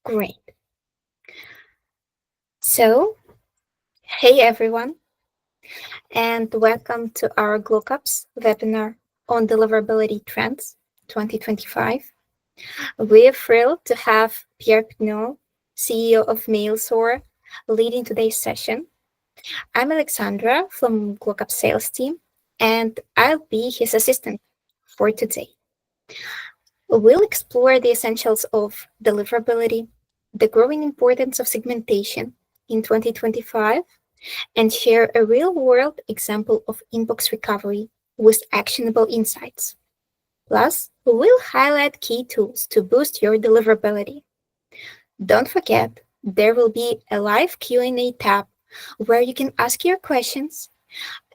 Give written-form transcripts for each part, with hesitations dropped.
Great. So, hey everyone, and welcome to our GlockApps webinar on Deliverability Trends 2025. We're thrilled to have Pierre Pignault, CEO of MailSoar, leading today's session. I'm Alexandra from GlockApps sales team, and I'll be his assistant for today. We'll explore the essentials of deliverability, the growing importance of segmentation in 2025, and share a real-world example of inbox recovery with actionable insights. Plus, we'll highlight key tools to boost your deliverability. Don't forget, there will be a live Q&A tab where you can ask your questions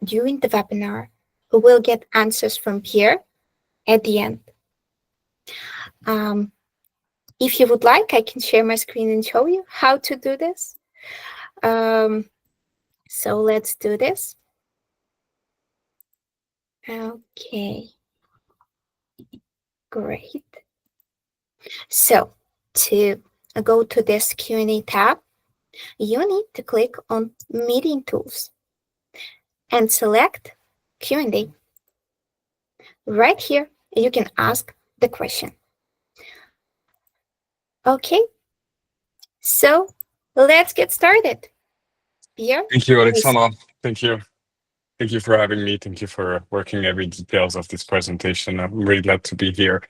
during the webinar. We'll get answers from Pierre at the end. If you would like, I can share my screen and show you how to do this. So let's do this. Okay, great. So to go to this Q&A tab, you need to click on Meeting Tools and select Q&A. Right here, you can ask the question. Okay, so let's get started. Pierre? Thank you, Alexandra. Thank you. Thank you for having me. Thank you for working every details of this presentation. I'm really glad to be here.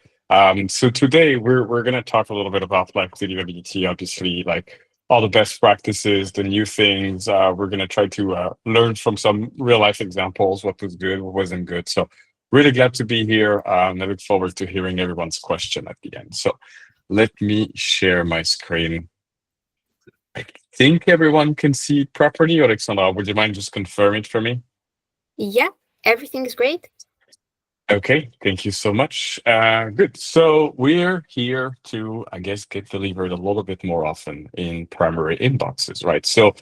So today we're gonna talk a little bit about like deliverability, obviously, like all the best practices, the new things. We're gonna try to learn from some real life examples, what was good, what wasn't good. So really glad to be here. I look forward to hearing everyone's question at the end. So let me share my screen. I think everyone can see it properly. Alexandra, would you mind just confirming it for me? Yeah, everything is great. Okay, thank you so much. Good. So we're here to, I guess, get delivered a little bit more often in primary inboxes, right? So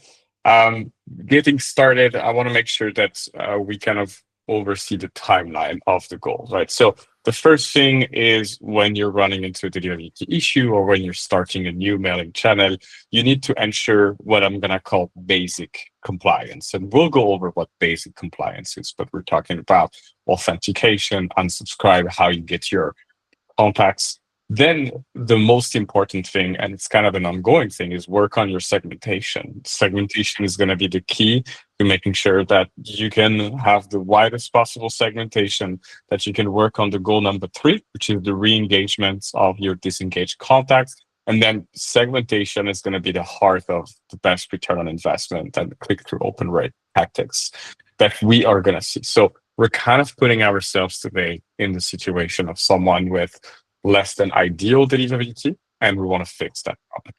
getting started, I want to make sure that we kind of oversee the timeline of the goal, right? So the first thing is when you're running into a deliverability issue or when you're starting a new mailing channel, you need to ensure what I'm going to call basic compliance. And we'll go over what basic compliance is, but we're talking about authentication, unsubscribe, how you get your contacts. Then the most important thing, and it's kind of an ongoing thing, is work on your segmentation. Segmentation is going to be the key to making sure that you can have the widest possible segmentation, that you can work on the goal number 3, which is the re-engagement of your disengaged contacts. And then segmentation is going to be the heart of the best return on investment and click-through open rate tactics that we are going to see. So we're kind of putting ourselves today in the situation of someone with less than ideal deliverability, and we want to fix that problem.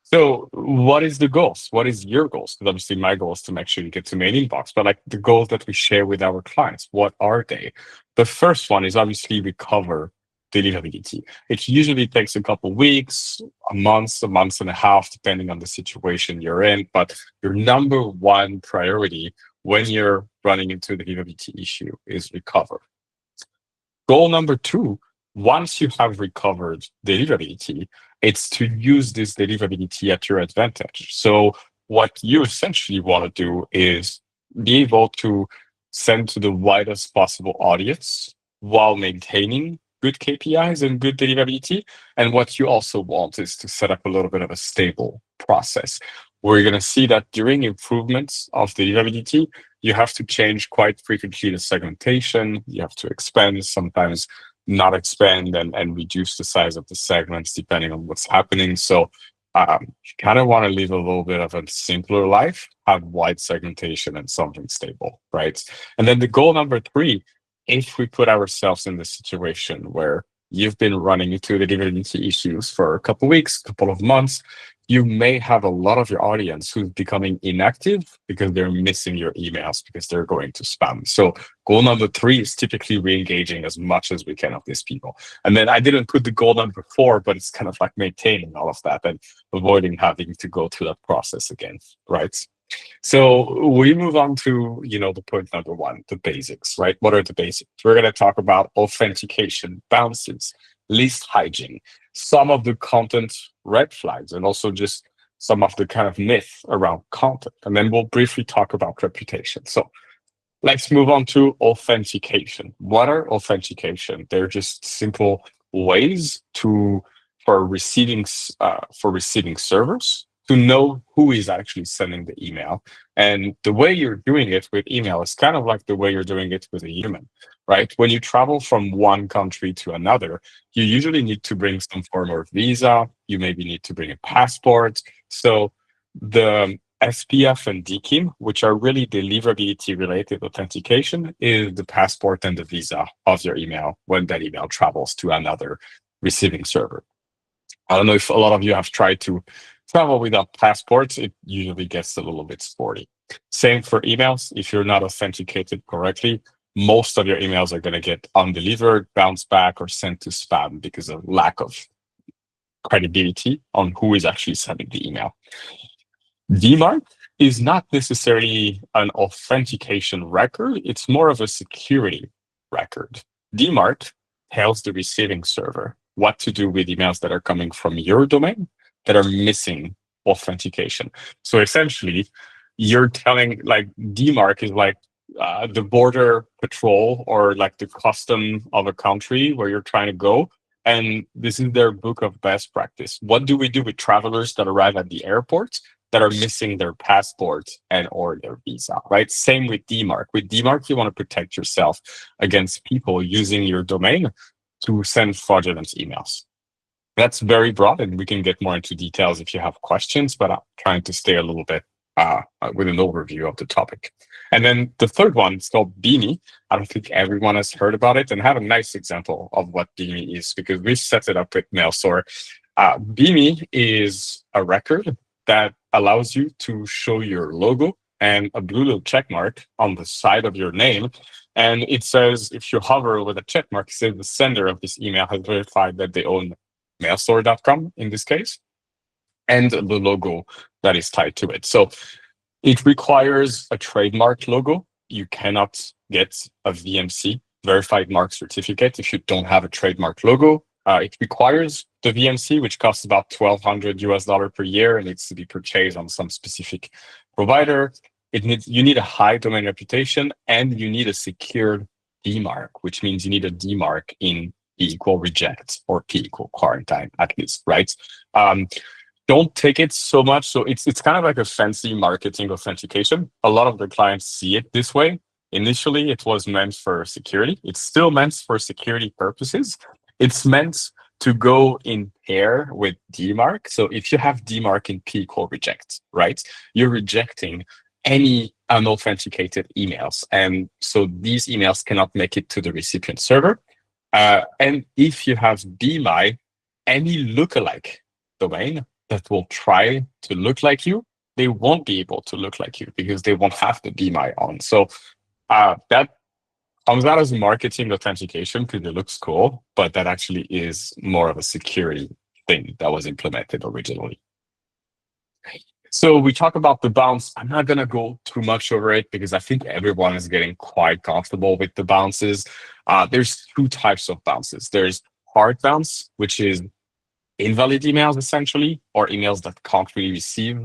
So what is the goals? What is your goals? Because obviously my goal is to make sure you get to main inbox, but like the goals that we share with our clients, what are they? The first one is obviously recover deliverability. It usually takes a couple weeks, a month and a half, depending on the situation you're in. But your number one priority when you're running into a deliverability issue is recover. Goal number 2, once you have recovered deliverability, it's to use this deliverability at your advantage. So what you essentially want to do is be able to send to the widest possible audience while maintaining good KPIs and good deliverability. And what you also want is to set up a little bit of a stable process. We're going to see that during improvements of deliverability, you have to change quite frequently the segmentation. You have to expand, sometimes not expand, and reduce the size of the segments depending on what's happening. So you kind of want to live a little bit of a simpler life, have wide segmentation and something stable, right? And then the goal number 3, if we put ourselves in the situation where you've been running into the deliverability issues for a couple of weeks, couple of months, you may have a lot of your audience who's becoming inactive because they're missing your emails because they're going to spam. So goal number 3 is typically re-engaging as much as we can of these people. And then I didn't put the goal number 4, but it's kind of like maintaining all of that and avoiding having to go through that process again, right? So we move on to, the point number 1, the basics, right? What are the basics? We're going to talk about authentication, bounces, list hygiene, some of the content red flags, and also just some of the kind of myth around content. And then we'll briefly talk about reputation. So let's move on to authentication. What are authentication? They're just simple ways to for receiving servers to know who is actually sending the email. And the way you're doing it with email is kind of like the way you're doing it with a human, right? When you travel from one country to another, you usually need to bring some form of visa. You maybe need to bring a passport. So the SPF and DKIM, which are really deliverability related authentication, is the passport and the visa of your email when that email travels to another receiving server. I don't know if a lot of you have tried to travel without passports. It usually gets a little bit sporty. Same for emails. If you're not authenticated correctly, most of your emails are going to get undelivered, bounced back, or sent to spam because of lack of credibility on who is actually sending the email. DMARC is not necessarily an authentication record. It's more of a security record. DMARC tells the receiving server what to do with emails that are coming from your domain that are missing authentication. So essentially, you're telling like DMARC is like the border patrol or like the custom of a country where you're trying to go. And this is their book of best practice. What do we do with travelers that arrive at the airport that are missing their passport and or their visa, right? Same with DMARC. With DMARC, you want to protect yourself against people using your domain to send fraudulent emails. That's very broad, and we can get more into details if you have questions, but I'm trying to stay a little bit with an overview of the topic. And then the third one is called BIMI. I don't think everyone has heard about it, and have a nice example of what BIMI is because we set it up with MailSoar. BIMI is a record that allows you to show your logo and a blue little check mark on the side of your name. And it says, if you hover over the check mark, it says the sender of this email has verified that they own mailsoar.com in this case, and the logo that is tied to it. So it requires a trademark logo. You cannot get a VMC, verified mark certificate, if you don't have a trademark logo. It requires the VMC, which costs about $1,200 per year and needs to be purchased on some specific provider. You need a high domain reputation and you need a secured DMARC, which means you need a DMARC in P equal reject or P equal quarantine at least, right? Don't take it so much. So it's kind of like a fancy marketing authentication. A lot of the clients see it this way. Initially, it was meant for security. It's still meant for security purposes. It's meant to go in pair with DMARC. So if you have DMARC in P equal reject, right, you're rejecting any unauthenticated emails. And so these emails cannot make it to the recipient server. And if you have BMI, any lookalike domain that will try to look like you, they won't be able to look like you because they won't have the BMI on. So that comes out as marketing authentication because it looks cool, but that actually is more of a security thing that was implemented originally. So we talk about the bounce. I'm not going to go too much over it because I think everyone is getting quite comfortable with the bounces. There's two types of bounces. There's hard bounce, which is invalid emails essentially, or emails that can't really receive,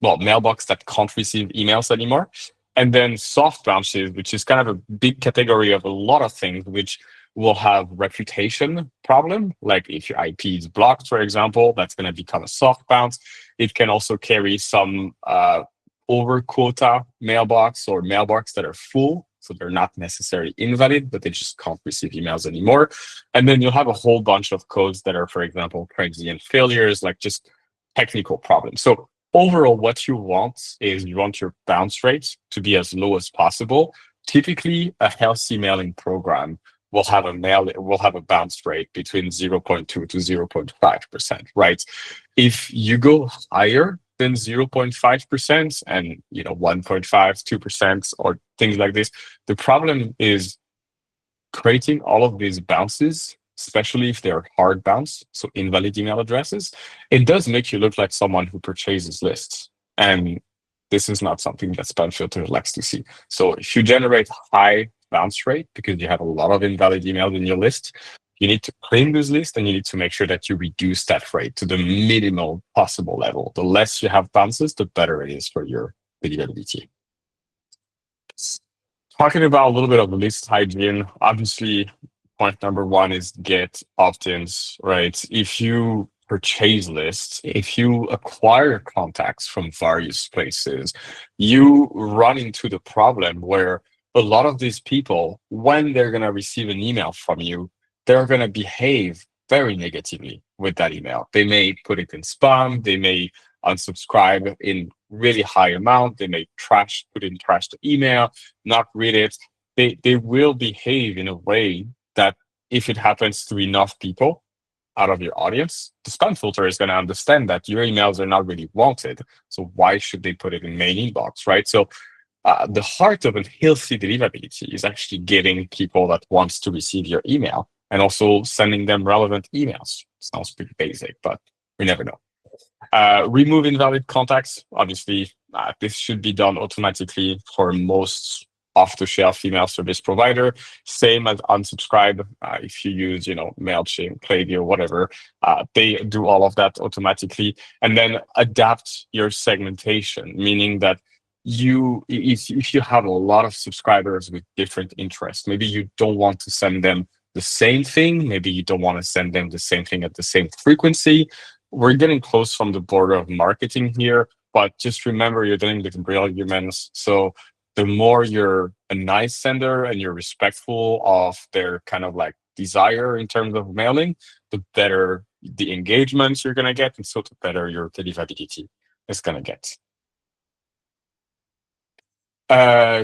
mailbox that can't receive emails anymore. And then soft bounces, which is kind of a big category of a lot of things, which will have reputation problem. Like if your IP is blocked, for example, that's going to become a soft bounce. It can also carry some over quota mailbox or mailbox that are full. So they're not necessarily invalid, but they just can't receive emails anymore. And then you'll have a whole bunch of codes that are, for example, transient failures, like just technical problems. So overall, what you want is you want your bounce rate to be as low as possible. Typically, a healthy mailing program will have a bounce rate between 0.2 to 0.5%, right? If you go higher than 0.5% and 1.5, 2% or things like this, the problem is creating all of these bounces, especially if they're hard bounce, so invalid email addresses. It does make you look like someone who purchases lists. And this is not something that spam filter likes to see. So if you generate high bounce rate because you have a lot of invalid emails in your list, you need to clean those lists and you need to make sure that you reduce that rate to the minimal possible level. The less you have bounces, the better it is for your deliverability. Talking about a little bit of list hygiene, obviously, point number one is get opt-ins, right? If you purchase lists, if you acquire contacts from various places, you run into the problem where a lot of these people, when they're going to receive an email from you, they're going to behave very negatively with that email. They may put it in spam, they may unsubscribe in really high amount, they may put in trash the email, not read it. They will behave in a way that if it happens to enough people out of your audience, the spam filter is going to understand that your emails are not really wanted. So why should they put it in main inbox, right? So the heart of a healthy deliverability is actually getting people that wants to receive your email and also sending them relevant emails. Sounds pretty basic, but we never know. Remove invalid contacts. Obviously, this should be done automatically for most off-the-shelf email service provider. Same as unsubscribe. If you use, MailChimp, Klaviyo, whatever, they do all of that automatically. And then adapt your segmentation, meaning that if you have a lot of subscribers with different interests, maybe you don't want to send them the same thing. Maybe you don't want to send them the same thing at the same frequency. We're getting close from the border of marketing here, but just remember you're dealing with real humans. So the more you're a nice sender and you're respectful of their kind of like desire in terms of mailing, the better the engagements you're going to get. And so the better your deliverability is going to get.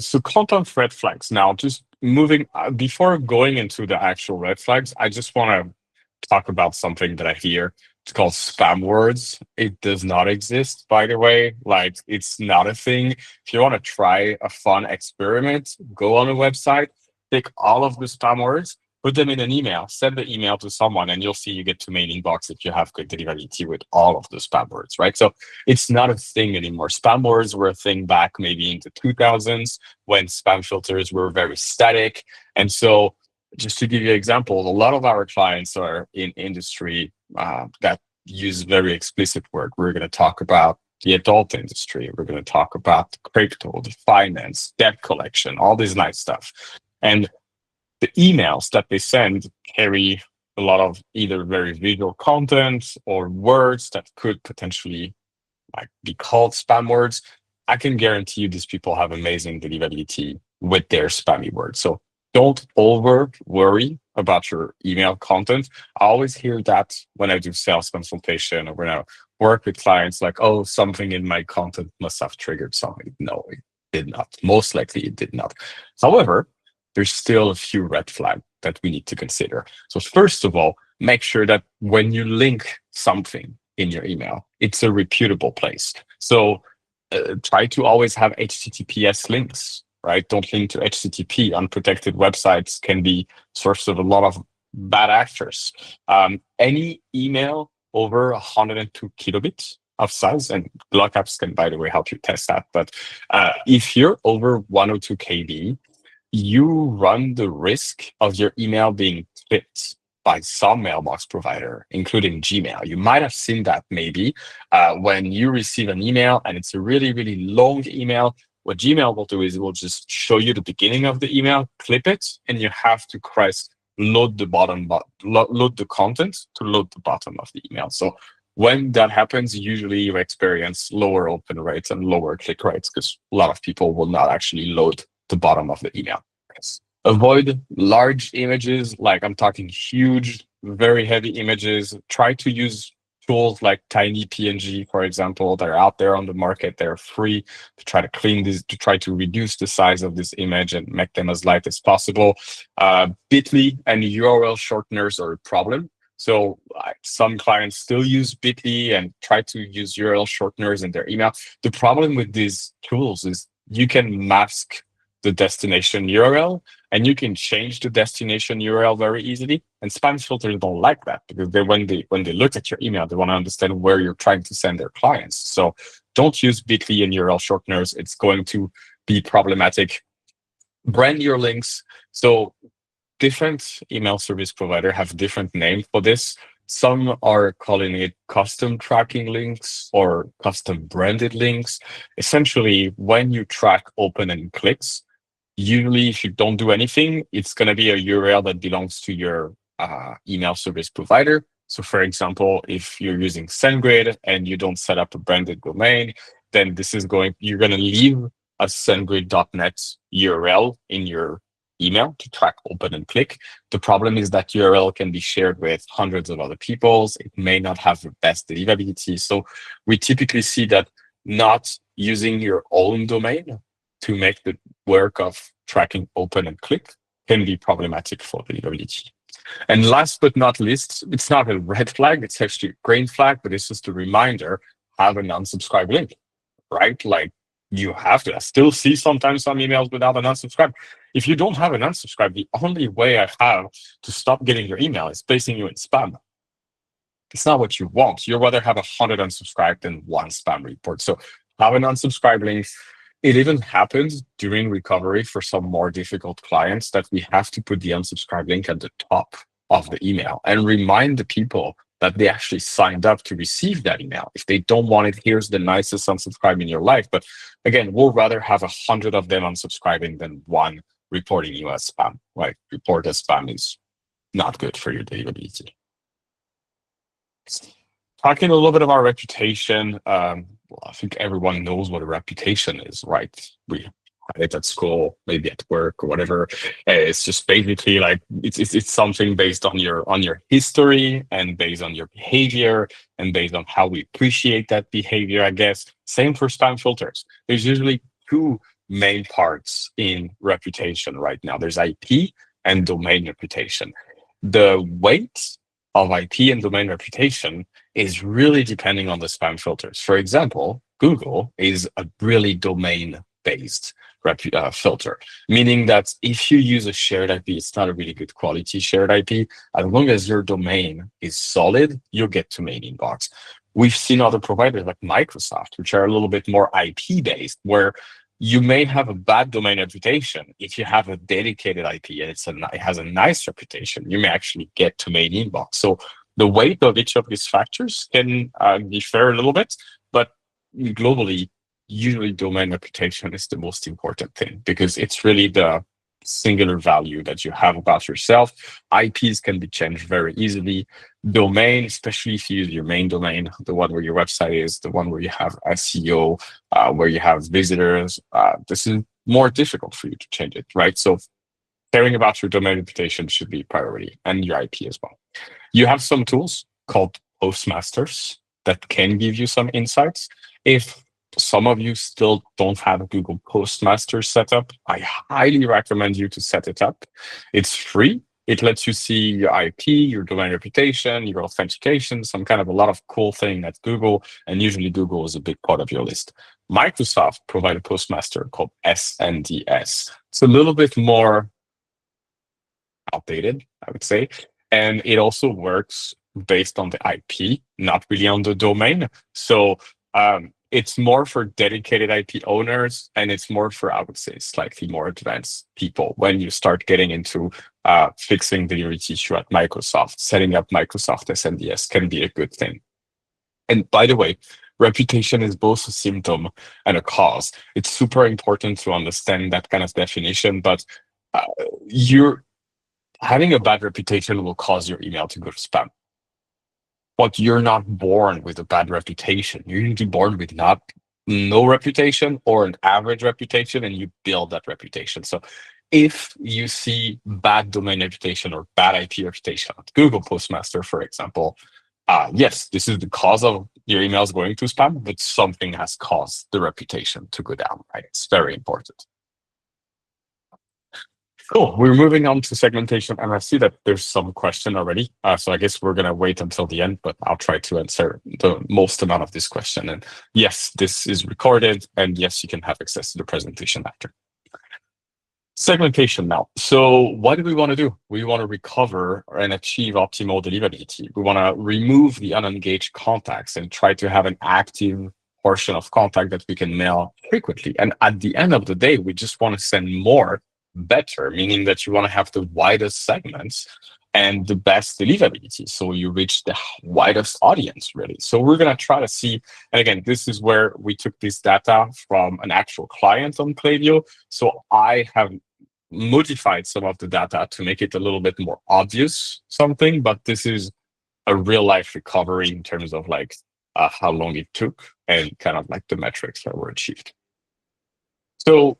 So content red flags. Now, just moving before going into the actual red flags, I just want to talk about something that I hear. It's called spam words. It does not exist, by the way. Like, it's not a thing. If you want to try a fun experiment, go on a website, pick all of the spam words, put them in an email, send the email to someone, and you'll see you get to main inbox if you have good deliverability with all of the spam words, right? So it's not a thing anymore. Spam words were a thing back maybe in the 2000s when spam filters were very static. And so just to give you an example, a lot of our clients are in industry that use very explicit word. We're going to talk about the adult industry. We're going to talk about the crypto, the finance, debt collection, all this nice stuff. And the emails that they send carry a lot of either very visual content or words that could potentially be called spam words. I can guarantee you these people have amazing deliverability with their spammy words. So don't over worry about your email content. I always hear that when I do sales consultation or when I work with clients, like, oh, something in my content must have triggered something. No, it did not. Most likely it did not. However, there's still a few red flags that we need to consider. So first of all, make sure that when you link something in your email, it's a reputable place. So try to always have HTTPS links, right? Don't link to HTTP. Unprotected websites can be source of a lot of bad actors. Any email over 102 kilobits of size, and GlockApps can, by the way, help you test that. But if you're over 102 KB, you run the risk of your email being clipped by some mailbox provider, including Gmail. You might have seen that maybe when you receive an email and it's a really, really long email. What Gmail will do is it will just show you the beginning of the email, clip it, and you have to press load the bottom, load the content to load the bottom of the email. So when that happens, usually you experience lower open rates and lower click rates because a lot of people will not actually load the bottom of the email. Avoid large images, like I'm talking huge, very heavy images. Try to use tools like Tiny PNG, for example, that are out there on the market. They're free to try to clean this, to try to reduce the size of this image and make them as light as possible. Bitly and URL shorteners are a problem. So some clients still use Bitly and try to use URL shorteners in their email. The problem with these tools is you can mask the destination URL and you can change the destination URL very easily. And spam filters don't like that because when they look at your email, they want to understand where you're trying to send their clients. So don't use Bitly and URL shorteners. It's going to be problematic. Brand your links. So different email service provider have different names for this. Some are calling it custom tracking links or custom branded links. Essentially, when you track open and clicks, usually if you don't do anything, it's going to be a URL that belongs to your email service provider. So for example, if you're using SendGrid and you don't set up a branded domain, then you're going to leave a SendGrid.net URL in your email to track open and click. The problem is that URL can be shared with hundreds of other people's. It may not have the best deliverability. So we typically see that not using your own domain to make the work of tracking open and click can be problematic for deliverability. And last but not least, it's not a red flag, it's actually a green flag, but it's just a reminder, have an unsubscribe link, right? Like you have to. I still see sometimes some emails without an unsubscribe. If you don't have an unsubscribe, the only way I have to stop getting your email is placing you in spam. It's not what you want. You'd rather have 100 unsubscribed than one spam report. So have an unsubscribe link. It even happens during recovery for some more difficult clients that we have to put the unsubscribe link at the top of the email and remind the people that they actually signed up to receive that email. If they don't want it, here's the nicest unsubscribe in your life. But again, we'll rather have 100 of them unsubscribing than one reporting you as spam. Right? Report as spam is not good for your deliverability. Talking a little bit about reputation, well, I think everyone knows what a reputation is, right? We had it at school, maybe at work or whatever. It's just basically like it's something based on your history and based on your behavior and based on how we appreciate that behavior, I guess. Same for spam filters. There's usually two main parts in reputation right now. There's IP and domain reputation. The weight of IP and domain reputation is really depending on the spam filters. For example, Google is a really domain-based filter, meaning that if you use a shared IP, it's not a really good quality shared IP. As long as your domain is solid, you'll get to main inbox. We've seen other providers like Microsoft, which are a little bit more IP-based, where you may have a bad domain reputation. If you have a dedicated IP and it has a nice reputation, you may actually get to main inbox. So the weight of each of these factors can differ a little bit, but globally, usually domain reputation is the most important thing because it's really the singular value that you have about yourself. IPs can be changed very easily. Domain, especially if you use your main domain, the one where your website is, the one where you have SEO, where you have visitors, this is more difficult for you to change it, right? So caring about your domain reputation should be a priority and your IP as well. You have some tools called postmasters that can give you some insights. If some of you still don't have Google Postmasters set up, I highly recommend you to set it up. It's free. It lets you see your IP, your domain reputation, your authentication, some kind of a lot of cool thing at Google. And usually Google is a big part of your list. Microsoft provide a postmaster called SNDS. It's a little bit more outdated, I would say. And it also works based on the IP, not really on the domain. So it's more for dedicated IP owners, and it's more for, I would say, slightly more advanced people. When you start getting into fixing the delivery issue at Microsoft, setting up Microsoft SNDS can be a good thing. And by the way, reputation is both a symptom and a cause. It's super important to understand that kind of definition, but you're having a bad reputation will cause your email to go to spam. But you're not born with a bad reputation. You're usually born with no reputation or an average reputation, and you build that reputation. So if you see bad domain reputation or bad IP reputation at Google Postmaster, for example, yes, this is the cause of your emails going to spam, but something has caused the reputation to go down, right? It's very important. Cool. We're moving on to segmentation, and I see that there's some question already. So I guess we're going to wait until the end, but I'll try to answer the most amount of this question. And yes, this is recorded, and yes, you can have access to the presentation after. Segmentation now. So what do we want to do? We want to recover and achieve optimal deliverability. We want to remove the unengaged contacts and try to have an active portion of contact that we can mail frequently. And at the end of the day, we just want to send more better, meaning that you want to have the widest segments and the best deliverability. So you reach the widest audience, really. So we're going to try to see, and again, this is where we took this data from an actual client on Klaviyo. So I have modified some of the data to make it a little bit more obvious something, but this is a real life recovery in terms of like how long it took and kind of like the metrics that were achieved. So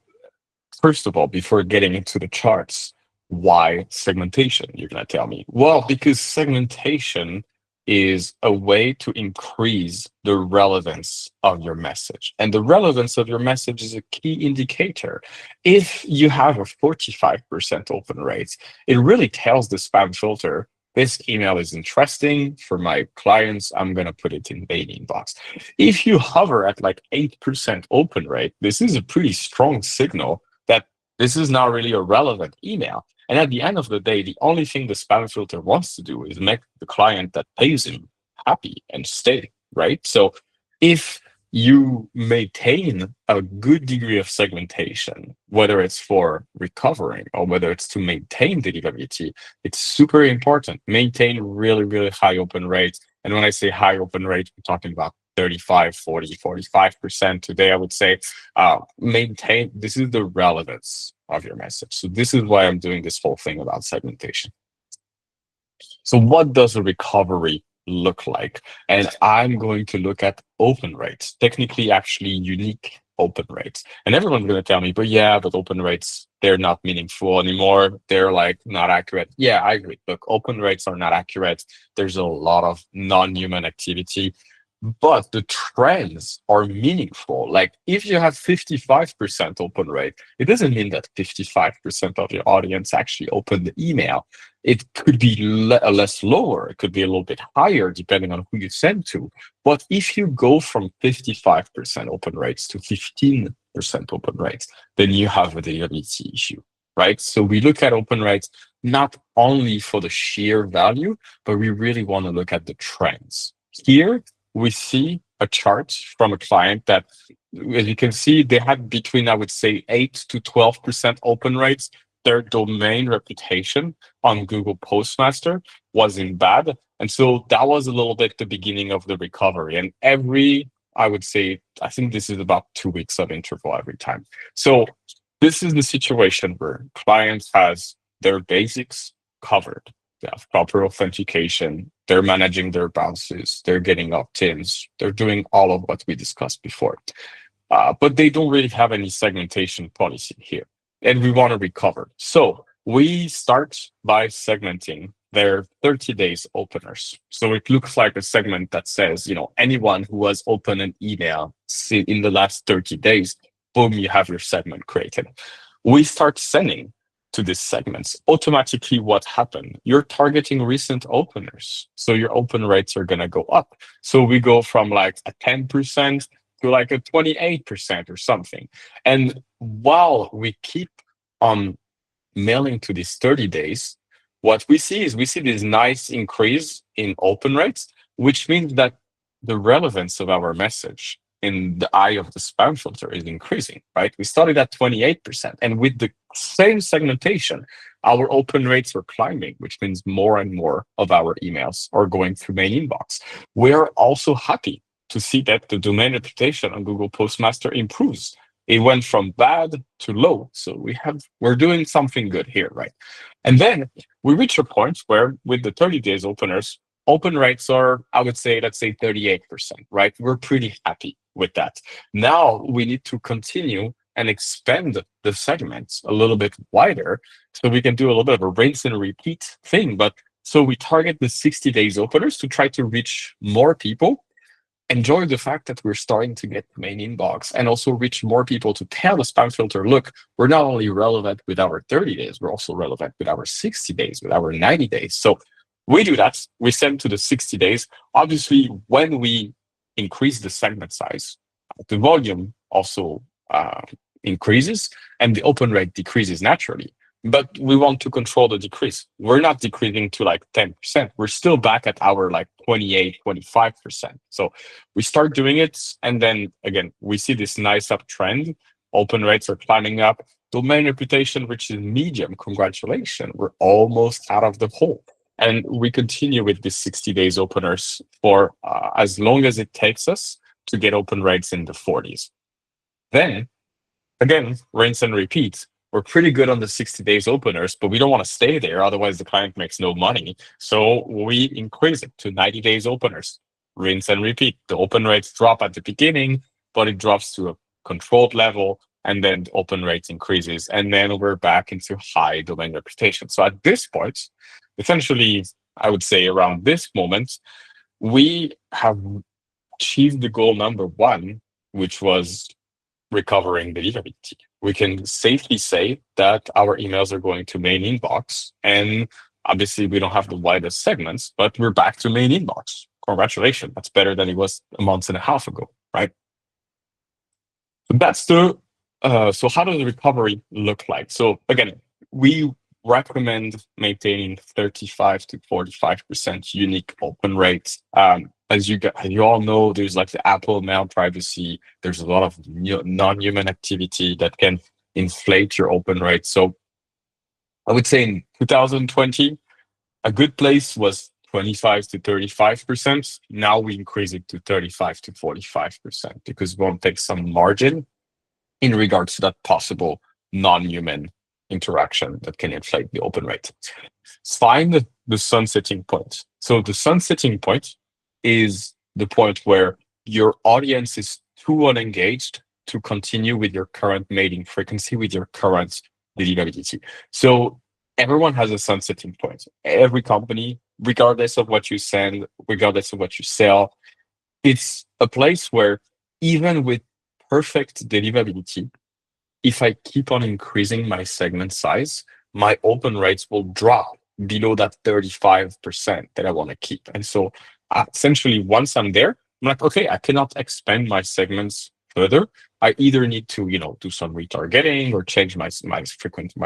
first of all, before getting into the charts, why segmentation? You're going to tell me. Well, because segmentation is a way to increase the relevance of your message. And the relevance of your message is a key indicator. If you have a 45% open rate, it really tells the spam filter, this email is interesting for my clients. I'm going to put it in main inbox. If you hover at like 8% open rate, this is a pretty strong signal that this is not really a relevant email. And at the end of the day, the only thing the spam filter wants to do is make the client that pays him happy and stay, right? So if you maintain a good degree of segmentation, whether it's for recovering or whether it's to maintain deliverability, it's super important. Maintain really, really high open rates. And when I say high open rate, we're talking about 35, 40, 45% today, I would say. Maintain, this is the relevance of your message. So this is why I'm doing this whole thing about segmentation. So what does a recovery look like? And I'm going to look at open rates, technically actually unique open rates. And everyone's going to tell me, but yeah, but open rates, they're not meaningful anymore. They're like not accurate. Yeah, I agree. Look, open rates are not accurate. There's a lot of non-human activity, but the trends are meaningful. Like if you have 55% open rate, it doesn't mean that 55% of your audience actually opened the email. It could be less lower. It could be a little bit higher depending on who you send to. But if you go from 55% open rates to 15% open rates, then you have a deliverability issue, right? So we look at open rates not only for the sheer value, but we really want to look at the trends. Here, we see a chart from a client that, as you can see, they had between, I would say, 8 to 12% open rates. Their domain reputation on Google Postmaster wasn't bad. And so that was a little bit the beginning of the recovery. And I would say, I think this is about 2 weeks of interval every time. So this is the situation where clients has their basics covered. They have proper authentication. They're managing their bounces. They're getting opt-ins. They're doing all of what we discussed before. But they don't really have any segmentation policy here. And we want to recover. So we start by segmenting their 30 days openers. So it looks like a segment that says, anyone who has opened an email in the last 30 days, boom, you have your segment created. We start sending to these segments. Automatically, what happened? You're targeting recent openers. So your open rates are going to go up. So we go from like a 10% to like a 28% or something. And while we keep on mailing to these 30 days, what we see is this nice increase in open rates, which means that the relevance of our message in the eye of the spam filter is increasing, right? We started at 28%. And with the same segmentation, our open rates are climbing, which means more and more of our emails are going through main inbox. We're also happy to see that the domain reputation on Google Postmaster improves. It went from bad to low. So we're doing something good here, right? And then we reach a point where with the 30 days openers, open rates are, I would say, let's say 38%, right? We're pretty happy with that. Now we need to continue and expand the segments a little bit wider so we can do a little bit of a rinse and repeat thing. But so we target the 60 days openers to try to reach more people, enjoy the fact that we're starting to get main inbox, and also reach more people to tell the spam filter, look, we're not only relevant with our 30 days, we're also relevant with our 60 days, with our 90 days. So we do that. We send to the 60 days. Obviously, when we increase the segment size, the volume also increases and the open rate decreases naturally. But we want to control the decrease. We're not decreasing to like 10%. We're still back at our like 28, 25%. So we start doing it. And then again, we see this nice uptrend. Open rates are climbing up. Domain reputation, which is medium, congratulations, we're almost out of the hole. And we continue with these 60 days openers for as long as it takes us to get open rates in the 40s. Then again, rinse and repeat. We're pretty good on the 60 days openers, but we don't want to stay there. Otherwise, the client makes no money. So we increase it to 90 days openers. Rinse and repeat. The open rates drop at the beginning, but it drops to a controlled level. And then the open rates increases. And then we're back into high domain reputation. So at this point, essentially, I would say around this moment, we have achieved the goal number one, which was recovering deliverability. We can safely say that our emails are going to main inbox. And obviously, we don't have the widest segments, but we're back to main inbox. Congratulations. That's better than it was a month and a half ago, right? So that's the so how does the recovery look like? So again, we recommend maintaining 35 to 45% unique open rates. As you all know, there's like the Apple mail privacy. There's a lot of non-human activity that can inflate your open rate. So I would say in 2020, a good place was 25 to 35%. Now we increase it to 35 to 45% because we want to take some margin in regards to that possible non-human interaction that can inflate the open rate. Find the sunsetting point. So the sunsetting point is the point where your audience is too unengaged to continue with your current mailing frequency, with your current deliverability. So everyone has a sunsetting point. Every company, regardless of what you send, regardless of what you sell, it's a place where even with perfect deliverability, if I keep on increasing my segment size, my open rates will drop below that 35% that I want to keep. And so essentially, once I'm there, I'm like, okay, I cannot expand my segments further. I either need to, do some retargeting or change my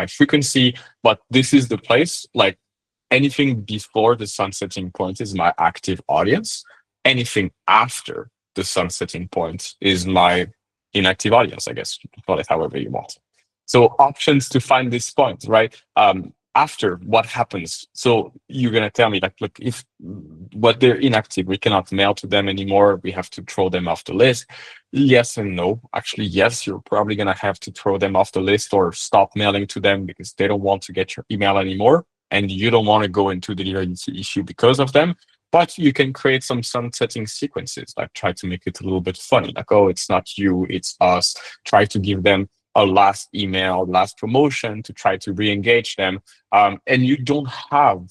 frequency. But this is the place, like anything before the sunsetting point is my active audience. Anything after the sunsetting point is my inactive audience, I guess, call it however you want. So options to find this point, right? After what happens? So you're gonna tell me like, look, if what they're inactive, we cannot mail to them anymore. We have to throw them off the list. Yes and no. Actually, yes, you're probably gonna have to throw them off the list or stop mailing to them because they don't want to get your email anymore, and you don't want to go into the deliverability issue because of them. But you can create some sunsetting sequences, like try to make it a little bit funny, like, oh, it's not you, it's us. Try to give them a last email, last promotion to try to re-engage them. And you don't have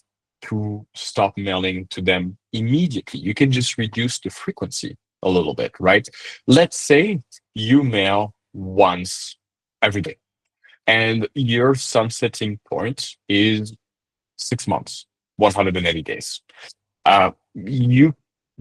to stop mailing to them immediately. You can just reduce the frequency a little bit, right? Let's say you mail once every day and your sunsetting point is 6 months, 180 days. You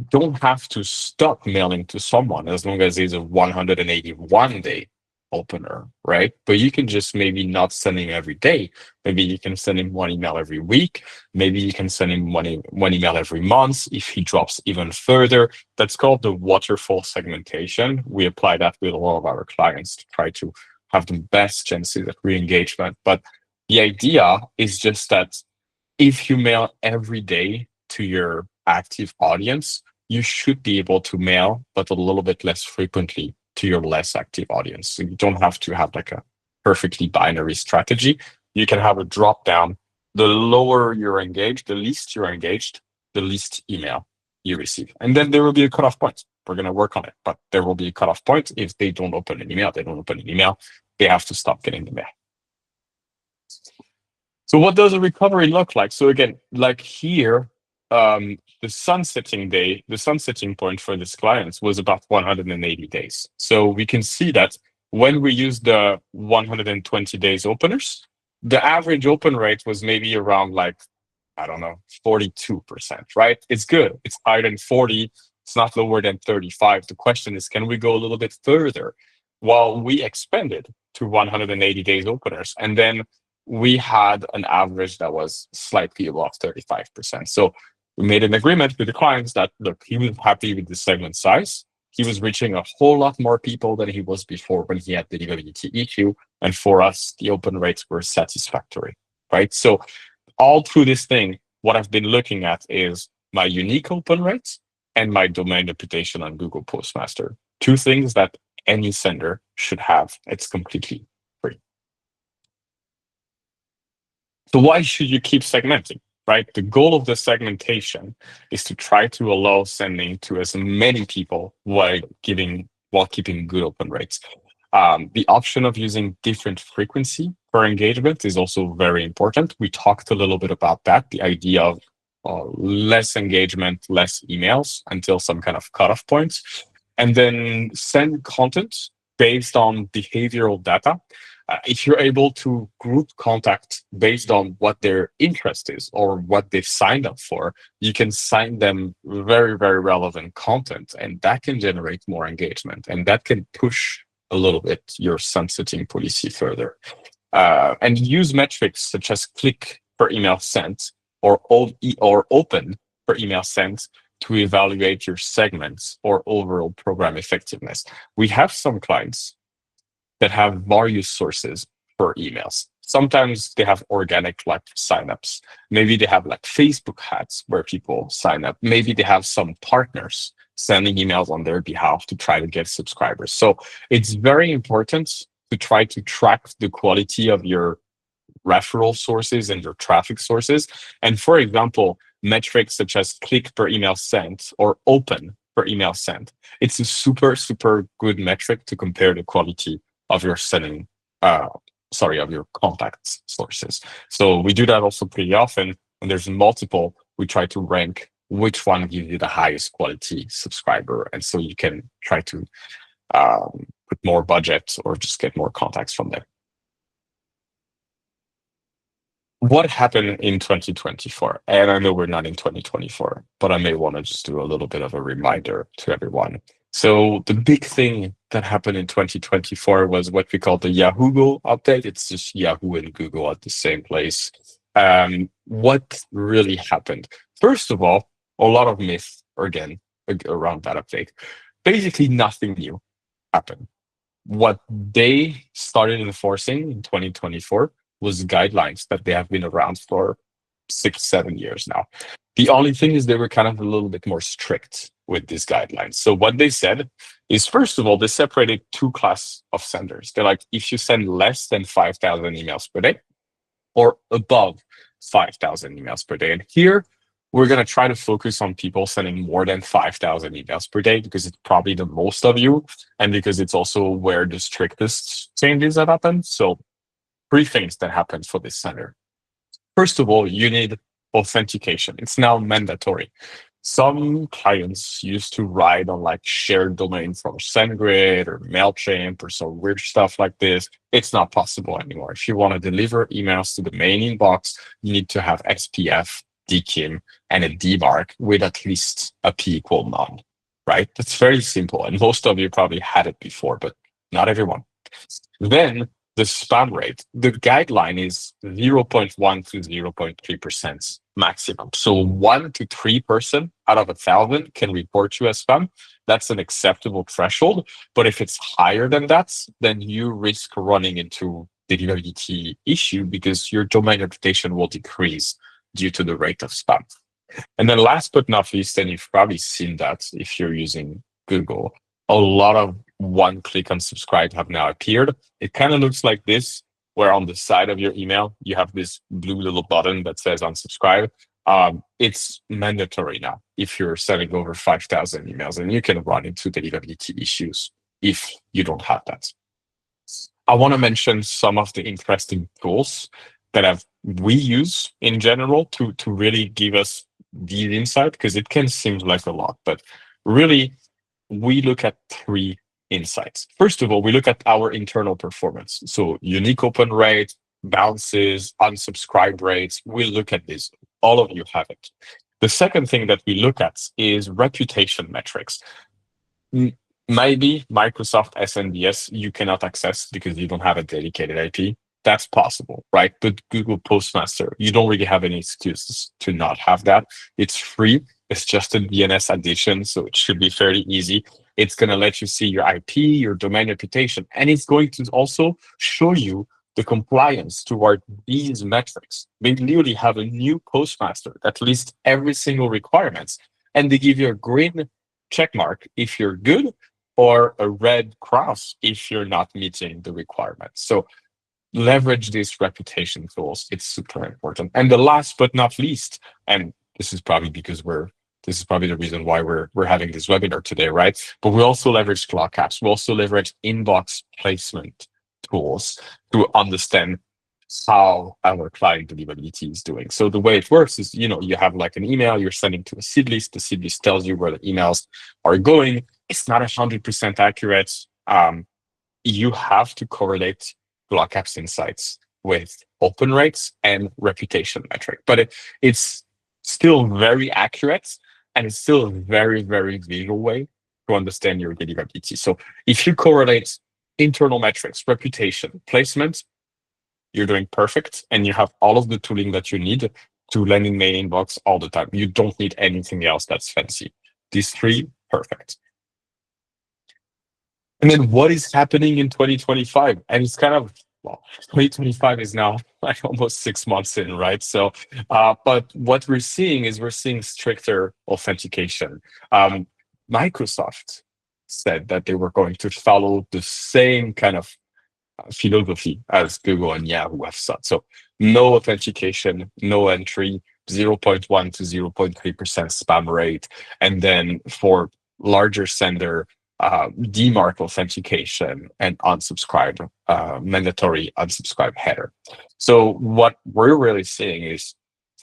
don't have to stop mailing to someone as long as it's a 181-day opener, right? But you can just maybe not send him every day. Maybe you can send him one email every week. Maybe you can send him one email every month if he drops even further. That's called the waterfall segmentation. We apply that with a lot of our clients to try to have the best chances at re-engagement. But the idea is just that if you mail every day to your active audience, you should be able to mail, but a little bit less frequently to your less active audience. So you don't have to have like a perfectly binary strategy. You can have a drop down. The lower you're engaged, the least you're engaged, the least email you receive. And then there will be a cutoff point. We're going to work on it, but there will be a cutoff point. If they don't open an email, they don't open an email. They have to stop getting the mail. So what does a recovery look like? So again, like here, the sunsetting point for this client was about 180 days. So we can see that when we use the 120 days openers, the average open rate was maybe around like, I don't know, 42%, right? It's good. It's higher than 40. It's not lower than 35. The question is, can we go a little bit further? Well, we expanded to 180 days openers. And then we had an average that was slightly above 35%. So we made an agreement with the clients that, look, he was happy with the segment size. he was reaching a whole lot more people than he was before when he had the deliverability issue. And for us, the open rates were satisfactory, right? So all through this thing, what I've been looking at is my unique open rates and my domain reputation on Google Postmaster. Two things that any sender should have. It's completely free. So why should you keep segmenting, right? The goal of the segmentation is to try to allow sending to as many people while keeping good open rates. The option of using different frequency per engagement is also very important. We talked a little bit about that, the idea of less engagement, less emails until some kind of cutoff points, and then send content based on behavioral data. If you're able to group contact based on what their interest is or what they've signed up for, you can sign them very, very relevant content, and that can generate more engagement, and that can push a little bit your sunsetting policy further. And use metrics such as click per email sent or open per email sent to evaluate your segments or overall program effectiveness. We have some clients that have various sources for emails. Sometimes they have organic like signups. Maybe they have like Facebook ads where people sign up. Maybe they have some partners sending emails on their behalf to try to get subscribers. So it's very important to try to track the quality of your referral sources and your traffic sources. And for example, metrics such as click per email sent or open per email sent, it's a super, super good metric to compare the quality of your sending, of your contact sources. So we do that also pretty often. When there's multiple, we try to rank which one gives you the highest quality subscriber. And so you can try to put more budget or just get more contacts from them. What happened in 2024? And I know we're not in 2024, but I may want to just do a little bit of a reminder to everyone. So the big thing that happened in 2024 was what we call the Yahoo Go update. It's just Yahoo and Google at the same place. What really happened? First of all, a lot of myth again around that update. Basically, nothing new happened. What they started enforcing in 2024 was guidelines that they have been around for 6-7 years now. The only thing is they were kind of a little bit more strict with these guidelines. So what they said is, first of all, they separated two classes of senders. They're like, if you send less than 5,000 emails per day or above 5,000 emails per day. And here we're going to try to focus on people sending more than 5,000 emails per day because it's probably the most of you and because it's also where the strictest changes have happened. So 3 things that happen for this sender. First of all, you need authentication. It's now mandatory. Some clients used to ride on like shared domains from SendGrid or MailChimp or some weird stuff like this. It's not possible anymore. If you want to deliver emails to the main inbox, you need to have SPF, DKIM, and a DMARC with at least a P equal none, right? That's very simple. And most of you probably had it before, but not everyone. Then the spam rate, the guideline is 0.1 to 0.3% maximum. So 1 to 3% out of 1,000 can report you as spam. That's an acceptable threshold. But if it's higher than that, then you risk running into deliverability issue because your domain reputation will decrease due to the rate of spam. And then last but not least, and you've probably seen that if you're using Google, a lot of one-click unsubscribe have now appeared. It kind of looks like this, where on the side of your email, you have this blue little button that says unsubscribe. It's mandatory now if you're sending over 5,000 emails, and you can run into deliverability issues if you don't have that. I want to mention some of the interesting tools that we use in general to really give us the insight, because it can seem like a lot, but really we look at 3 insights. First of all, we look at our internal performance. So unique open rate, bounces, unsubscribe rates. We look at this. All of you have it. The second thing that we look at is reputation metrics. Maybe Microsoft SNDS you cannot access because you don't have a dedicated IP. That's possible, right? But Google Postmaster, you don't really have any excuses to not have that. It's free. It's just a DNS addition, so it should be fairly easy. It's going to let you see your IP, your domain reputation, and it's going to also show you the compliance toward these metrics. They literally have a new postmaster that lists every single requirements, and they give you a green check mark if you're good or a red cross if you're not meeting the requirements. So leverage these reputation tools. It's super important. And the last but not least, and this is probably because this is probably the reason why we're having this webinar today, right? But we also leverage GlockApps. We also leverage inbox placement tools to understand how our client deliverability is doing. So the way it works is, you have like an email you're sending to a seed list. The seed list tells you where the emails are going. It's not 100% accurate. You have to correlate GlockApps insights with open rates and reputation metric, but it's still very accurate, and it's still a very, very visual way to understand your deliverability. So if you correlate internal metrics, reputation, placement, you're doing perfect, and you have all of the tooling that you need to land in mail inbox all the time. You don't need anything else that's fancy. These three, perfect. And then what is happening in 2025? And it's kind of, 2025 is now like almost 6 months in, right? So, but what we're seeing is we're seeing stricter authentication. Microsoft said that they were going to follow the same kind of philosophy as Google and Yahoo have set. So no authentication, no entry, 0.1 to 0.3% spam rate. And then for larger sender, DMARC authentication and unsubscribe, mandatory unsubscribe header. So what we're really seeing is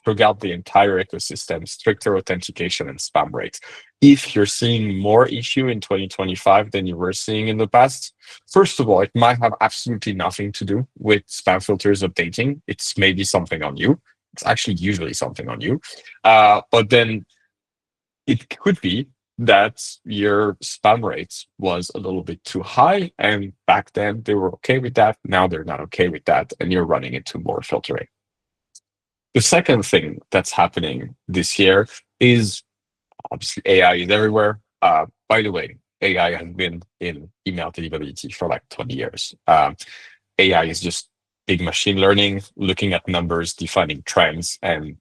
throughout the entire ecosystem, stricter authentication and spam rates. If you're seeing more issue in 2025 than you were seeing in the past, first of all, it might have absolutely nothing to do with spam filters updating. It's maybe something on you. It's actually usually something on you. But then it could be that your spam rates was a little bit too high. And back then they were okay with that. Now they're not okay with that. And you're running into more filtering. The second thing that's happening this year is obviously AI is everywhere. By the way, AI has been in email deliverability for like 20 years. AI is just big machine learning, looking at numbers, defining trends, and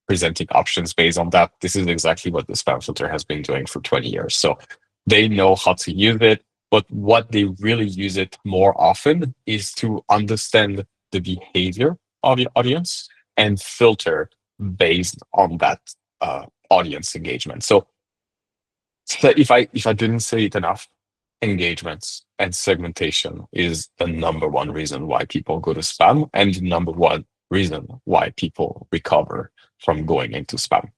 presenting options based on that. This is exactly what the spam filter has been doing for 20 years. So they know how to use it, but what they really use it more often is to understand the behavior of the audience and filter based on that audience engagement. So if I didn't say it enough, engagements and segmentation is the number one reason why people go to spam, and the number one reason why people recover from going into spam.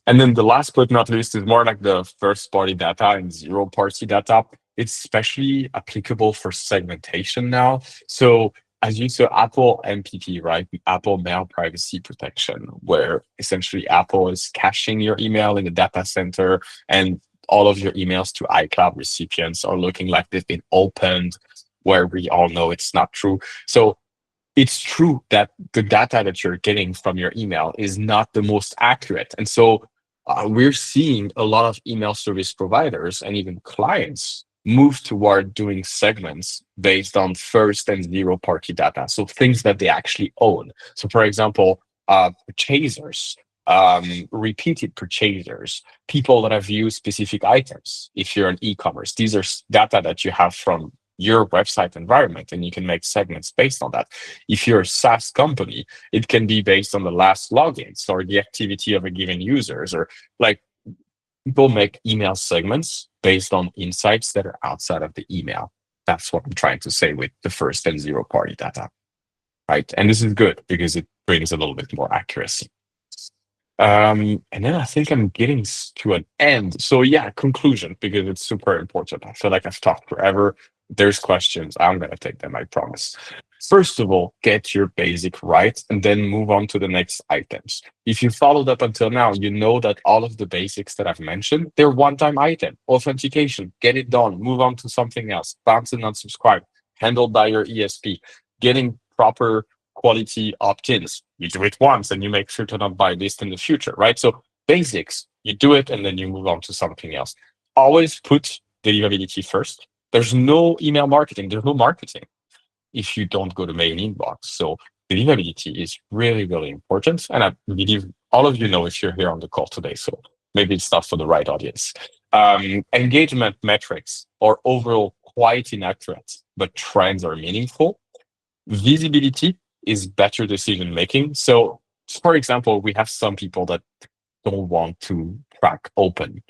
And then the last but not least is more like the first party data and zero party data. It's especially applicable for segmentation now. So as you saw, Apple MPP, right? Apple Mail Privacy Protection, where essentially Apple is caching your email in the data center, and all of your emails to iCloud recipients are looking like they've been opened, where we all know it's not true. So it's true that the data that you're getting from your email is not the most accurate. And so we're seeing a lot of email service providers and even clients move toward doing segments based on first and zero party data. So things that they actually own. So for example, purchasers, repeated purchasers, people that have used specific items. If you're an e-commerce, these are data that you have from your website environment, and you can make segments based on that. If you're a SaaS company, it can be based on the last logins or the activity of a given users, or like people make email segments based on insights that are outside of the email. That's what I'm trying to say with the first and zero party data, right? And this is good because it brings a little bit more accuracy. And then I think I'm getting to an end. So yeah, conclusion, because it's super important. I feel like I've talked forever. There's questions. I'm going to take them, I promise. First of all, get your basic right, and then move on to the next items. If you followed up until now, you know that all of the basics that I've mentioned, they're one-time item. Authentication, get it done. Move on to something else. Bounce and unsubscribe, handled by your ESP. Getting proper quality opt-ins. You do it once and you make sure to not buy this in the future, right? So basics, you do it and then you move on to something else. Always put deliverability first. There's no email marketing. There's no marketing if you don't go to main inbox. So deliverability is really, really important. And I believe all of you know if you're here on the call today. So maybe it's not for the right audience. Engagement metrics are overall quite inaccurate, but trends are meaningful. Visibility is better decision making. So, for example, we have some people that don't want to track open.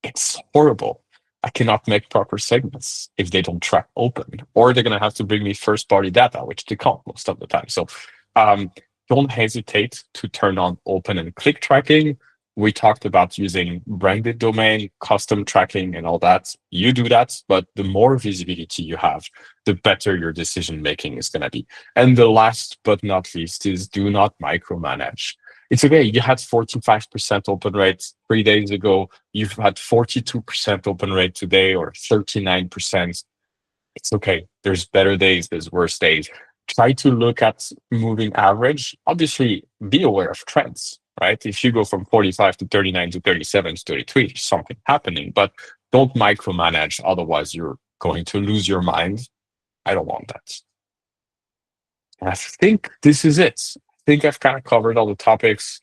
It's horrible. I cannot make proper segments if they don't track open, or they're going to have to bring me first party data, which they can't most of the time. So um, don't hesitate to turn on open and click tracking. We talked about using branded domain, custom tracking, and all that. You do that, but the more visibility you have, the better your decision making is going to be. And the last but not least is do not micromanage. It's okay. You had 45% open rate 3 days ago. You've had 42% open rate today or 39%. It's okay. There's better days, there's worse days. Try to look at moving average. Obviously, be aware of trends, right? If you go from 45 to 39 to 37 to 33, there's something happening, but don't micromanage. Otherwise, you're going to lose your mind. I don't want that. I think this is it. I think I've kind of covered all the topics.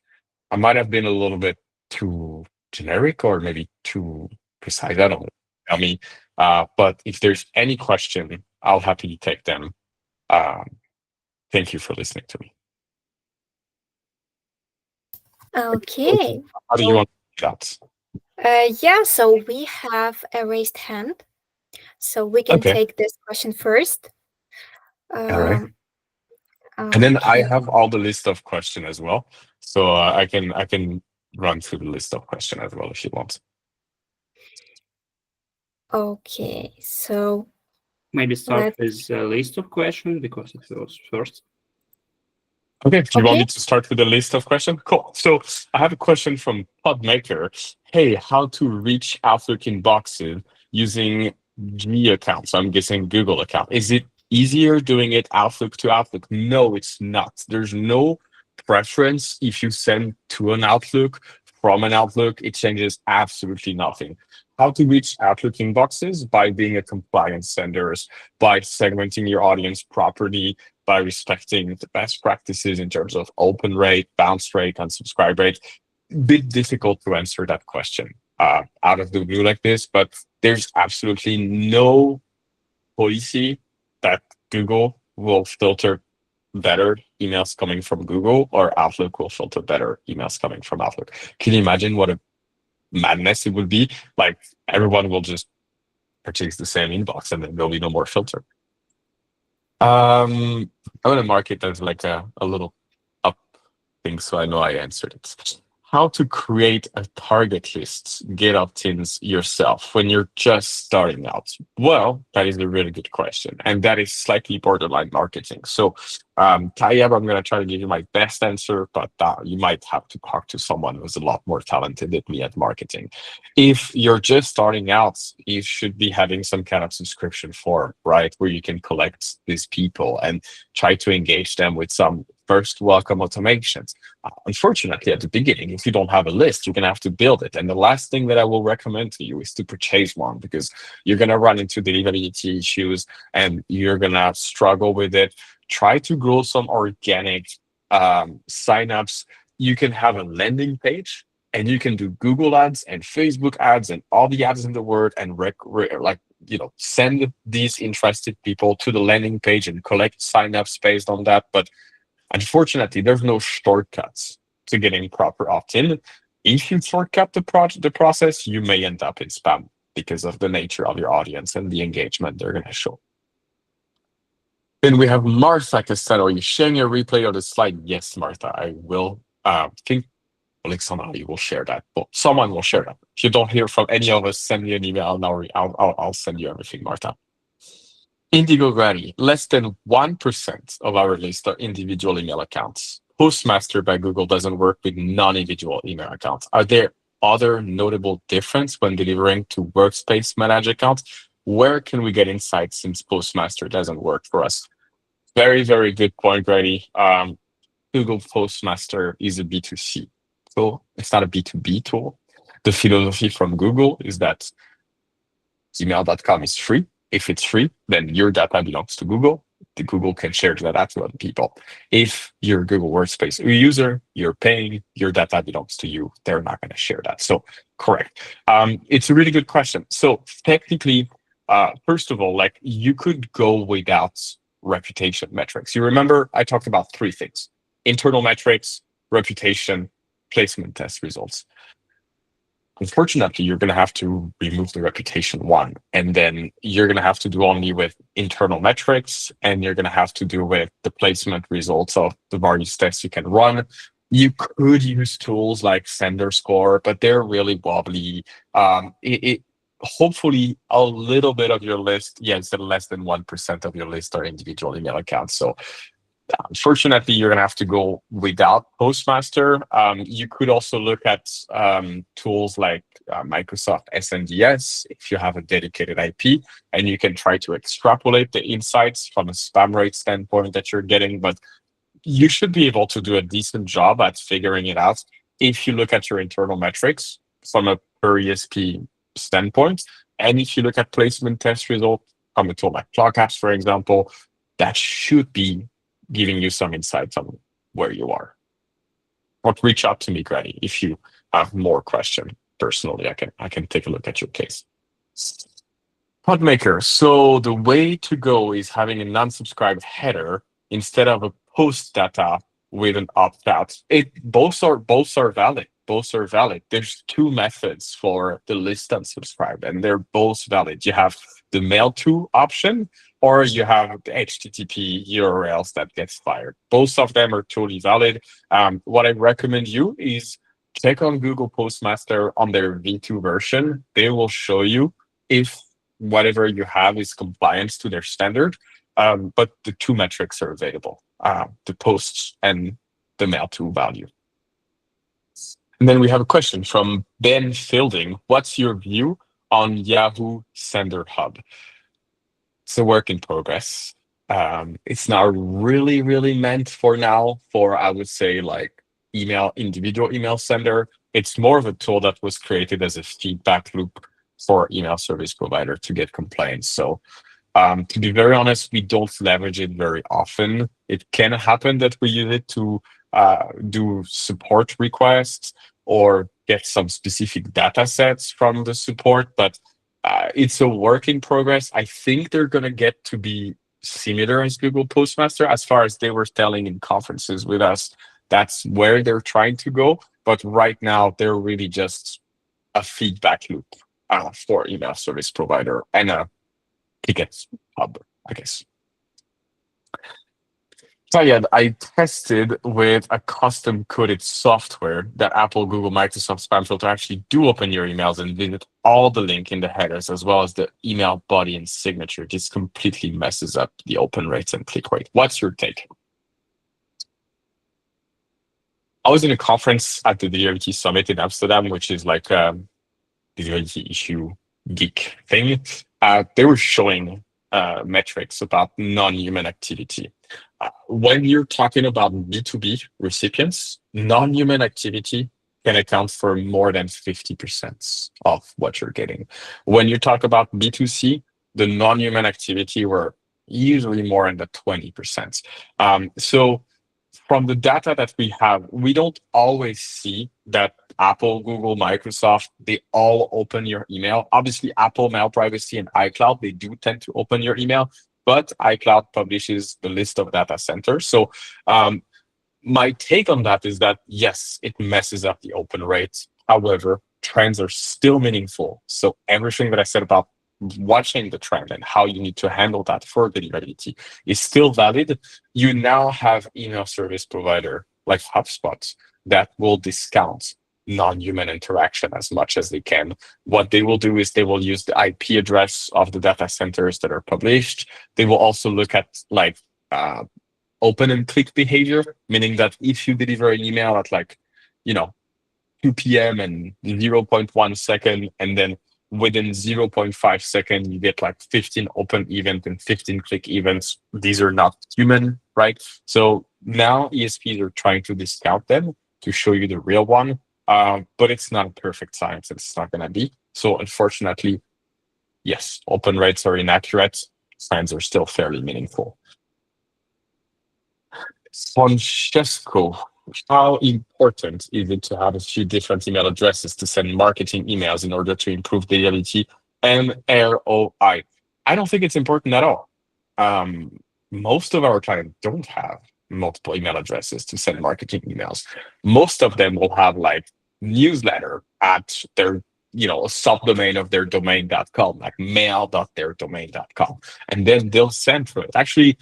I might have been a little bit too generic or maybe too precise. I don't know. I mean, but if there's any question, I'll happily take them. Um, Thank you for listening to me. Okay. How do you want to do that? Yeah, so we have a raised hand. So we can Okay. take this question first. All right. Um, And then I okay. have all the list of question as well. So I can run through the list of question as well if you want. Okay. So Maybe start let's. with a list of questions because it was first. Okay, do you want Okay. me to start with a list of questions? Cool. So I have a question from Podmaker. Hey, how to reach Outlook inboxes using G accounts? I'm guessing Google account. Is it easier doing it Outlook to Outlook? No, it's not. There's no preference if you send to an Outlook from an Outlook. It changes absolutely nothing. How to reach Outlook inboxes? By being a compliant sender, by segmenting your audience properly, by respecting the best practices in terms of open rate, bounce rate, and subscribe rate. Bit difficult to answer that question out of the blue like this, but there's absolutely no policy that Google will filter better emails coming from Google or Outlook will filter better emails coming from Outlook. Can you imagine what a madness it would be? Like everyone will just purchase the same inbox and then there'll be no more filter. I'm gonna mark it as like a little up thing so I know I answered it. How to create a target list, get opt-ins yourself when you're just starting out? Well, that is a really good question. And that is slightly borderline marketing. So Tayyab, I'm gonna try to give you my best answer, but you might have to talk to someone who's a lot more talented than me at marketing. If you're just starting out, you should be having some kind of subscription form, right? Where you can collect these people and try to engage them with some first welcome automations. Unfortunately, at the beginning, if you don't have a list, you're going to have to build it. And the last thing that I will recommend to you is to purchase one because you're going to run into deliverability issues and you're going to struggle with it. Try to grow some organic signups. You can have a landing page and you can do Google ads and Facebook ads and all the ads in the world and send these interested people to the landing page and collect signups based on that. But unfortunately, there's no shortcuts to getting proper opt-in. If you shortcut the process, you may end up in spam because of the nature of your audience and the engagement they're going to show. Then we have Martha Castello. Are you sharing a replay of the slide? Yes, Martha, I will. Think Alexandra, you will share that. Well, someone will share that. If you don't hear from any of us, send me an email and I'll send you everything, Martha. Indigo Granny, less than 1% of our list are individual email accounts. Postmaster by Google doesn't work with non-individual email accounts. Are there other notable difference when delivering to workspace managed accounts? Where can we get insights since Postmaster doesn't work for us? Very, very good point, Granny. Google Postmaster is a B2C tool. It's not a B2B tool. The philosophy from Google is that Gmail.com is free. If it's free, then your data belongs to Google. The Google can share the data to other people. If you're a Google Workspace user, you're paying, your data belongs to you. They're not going to share that. So correct. It's a really good question. So technically, first of all, like you could go without reputation metrics. You remember I talked about three things: internal metrics, reputation, placement test results. Unfortunately, you're going to have to remove the reputation one, and then you're going to have to do only with internal metrics, and you're going to have to do with the placement results of the various tests you can run. You could use tools like Sender Score, but they're really wobbly. Hopefully a little bit of your list, yes, less than 1% of your list are individual email accounts. So unfortunately, you're going to have to go without Postmaster. You could also look at tools like Microsoft SNDS if you have a dedicated IP, and you can try to extrapolate the insights from a spam rate standpoint that you're getting. But you should be able to do a decent job at figuring it out if you look at your internal metrics from a per ESP standpoint. And if you look at placement test results from a tool like GlockApps, for example, that should be giving you some insights on where you are. Or reach out to me, Granny, if you have more questions. Personally, I can take a look at your case. Podmaker. So the way to go is having a non-subscribed header instead of a post data with an opt-out. Both are valid. Both are valid. There's two methods for the list unsubscribed, and they're both valid. You have the mail to option, or you have the HTTP URLs that gets fired. Both of them are totally valid. What I recommend you is check on Google Postmaster on their V2 version. They will show you if whatever you have is compliant to their standard. But the two metrics are available, the posts and the mail to value. And then we have a question from Ben Fielding. What's your view on Yahoo Sender Hub? It's a work in progress. It's not really, really meant for now for, I would say, like individual email sender. It's more of a tool that was created as a feedback loop for email service provider to get complaints. So to be very honest, we don't leverage it very often. It can happen that we use it to do support requests or get some specific data sets from the support, but it's a work in progress. I think they're going to get to be similar as Google Postmaster as far as they were telling in conferences with us. That's where they're trying to go. But right now, they're really just a feedback loop for email service provider and a ticket hub, I guess. So yeah, I tested with a custom coded software that Apple, Google, Microsoft Spam Filter actually do open your emails and visit all the link in the headers as well as the email body and signature. Just completely messes up the open rates and click rate. What's your take? I was in a conference at the Deliverability Summit in Amsterdam, which is like a Deliverability issue geek thing. They were showing metrics about non-human activity. When you're talking about B2B recipients, non-human activity can account for more than 50% of what you're getting. When you talk about B2C, the non-human activity were usually more in the 20%. So from the data that we have, we don't always see that Apple, Google, Microsoft, they all open your email. Obviously, Apple, Mail Privacy, and iCloud, they do tend to open your email, but iCloud publishes the list of data centers. So my take on that is that, yes, it messes up the open rates. However, trends are still meaningful. So everything that I said about watching the trend and how you need to handle that for deliverability is still valid. You now have email service provider like HubSpot that will discount non-human interaction as much as they can. What they will do is they will use the IP address of the data centers that are published. They will also look at like open and click behavior, meaning that if you deliver an email at 2 p.m. and 0.1 second, and then within 0.5 seconds, you get 15 open events and 15 click events. These are not human, right? So now ESPs are trying to discount them to show you the real one, but it's not a perfect science. It's not going to be. So unfortunately, yes, open rates are inaccurate. Signs are still fairly meaningful. Francesco, how important is it to have a few different email addresses to send marketing emails in order to improve daily and ROI? I don't think it's important at all. Um, Most of our clients don't have multiple email addresses to send marketing emails. Most of them will have like newsletter at their subdomain of their domain.com, like mail.theirdomain.com. And then they'll send through it. Actually,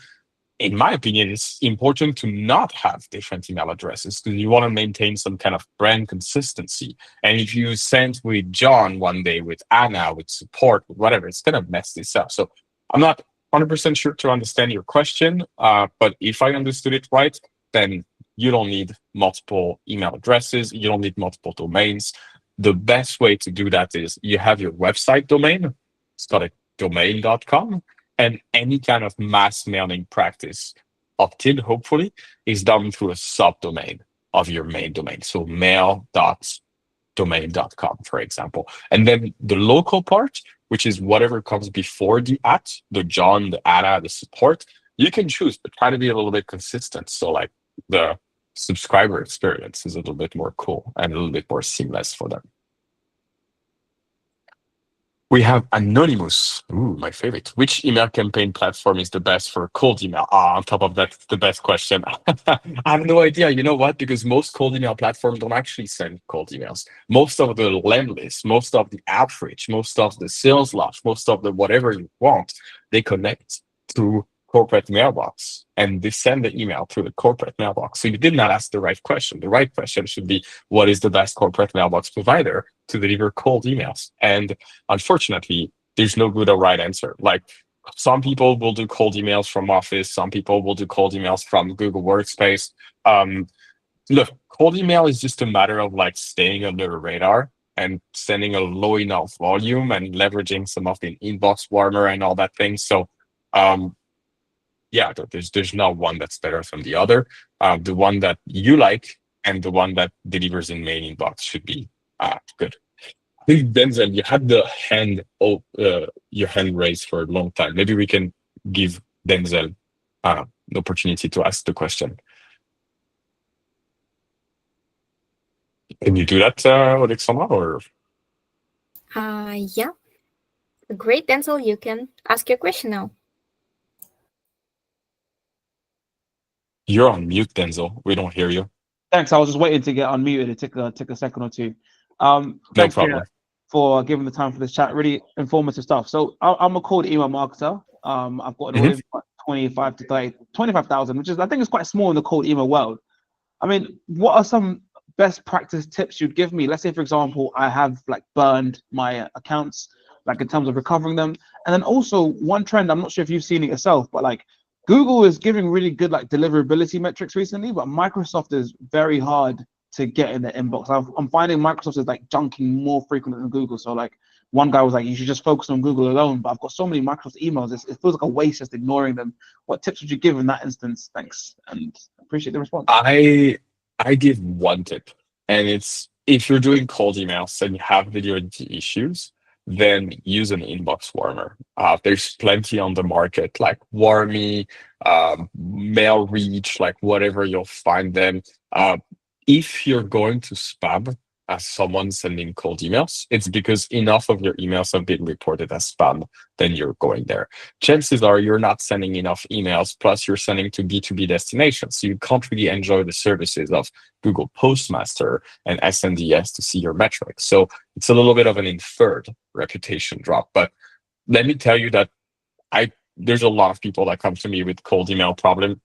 in my opinion, it's important to not have different email addresses because you want to maintain some kind of brand consistency. And if you send with John one day, with Anna, with support, with whatever, it's going to mess this up. So I'm not 100% sure to understand your question, but if I understood it right, then you don't need multiple email addresses. You don't need multiple domains. The best way to do that is you have your website domain. It's got a domain.com. And any kind of mass mailing practice opt-in, hopefully, is done through a subdomain of your main domain. So mail.domain.com, for example. And then the local part, which is whatever comes before the at, the John, the Anna, the support, you can choose, but try to be a little bit consistent. So like the subscriber experience is a little bit more cool and a little bit more seamless for them. We have Anonymous. Ooh, my favorite. Which email campaign platform is the best for cold email? On top of that, the best question. I have no idea. You know what? Because most cold email platforms don't actually send cold emails. Most of the land list, most of the outreach, most of the sales launch, most of the whatever you want, they connect to corporate mailbox and they send the email through the corporate mailbox. So you did not ask the right question. The right question should be, what is the best corporate mailbox provider to deliver cold emails? And unfortunately, there's no good or right answer. Like some people will do cold emails from Office. Some people will do cold emails from Google Workspace. Look, cold email is just a matter of like staying under the radar and sending a low enough volume and leveraging some of the inbox warmer and all that thing. So, yeah, there's not one that's better than the other. The one that you like and the one that delivers in main inbox should be good. I think Denzel, you had your hand raised for a long time. Maybe we can give Denzel the opportunity to ask the question. Can you do that, Alexandra? Or Yeah. Great, Denzel. You can ask your question now. you're on mute, Denzel. We don't hear you. Thanks. I was just waiting to get unmuted. It took a second or two. No Thanks, problem. Pierre, for giving the time for this chat. Really informative stuff. So I'm a cold email marketer. I've got an audience of 25 to 30, 25,000, which is, I think, is quite small in the cold email world. I mean, what are some best practice tips you'd give me? Let's say, for example, I have like burned my accounts, like in terms of recovering them. And then also one trend, I'm not sure if you've seen it yourself, but like Google is giving really good like deliverability metrics recently, but Microsoft is very hard to get in the inbox. I'm finding Microsoft is like junking more frequently than Google. So like one guy was like, you should just focus on Google alone. But I've got so many Microsoft emails, it feels like a waste just ignoring them. What tips would you give in that instance? Thanks, and appreciate the response. I give one tip, and it's if you're doing cold emails and you have visibility issues, then use an inbox warmer. There's plenty on the market, like Warmy, Mail Reach, like whatever, you'll find them. If you're going to spam as someone sending cold emails, it's because enough of your emails have been reported as spam, then you're going there. Chances are you're not sending enough emails, plus you're sending to B2B destinations. So you can't really enjoy the services of Google Postmaster and SNDS to see your metrics. So it's a little bit of an inferred reputation drop. But let me tell you that there's a lot of people that come to me with cold email problem.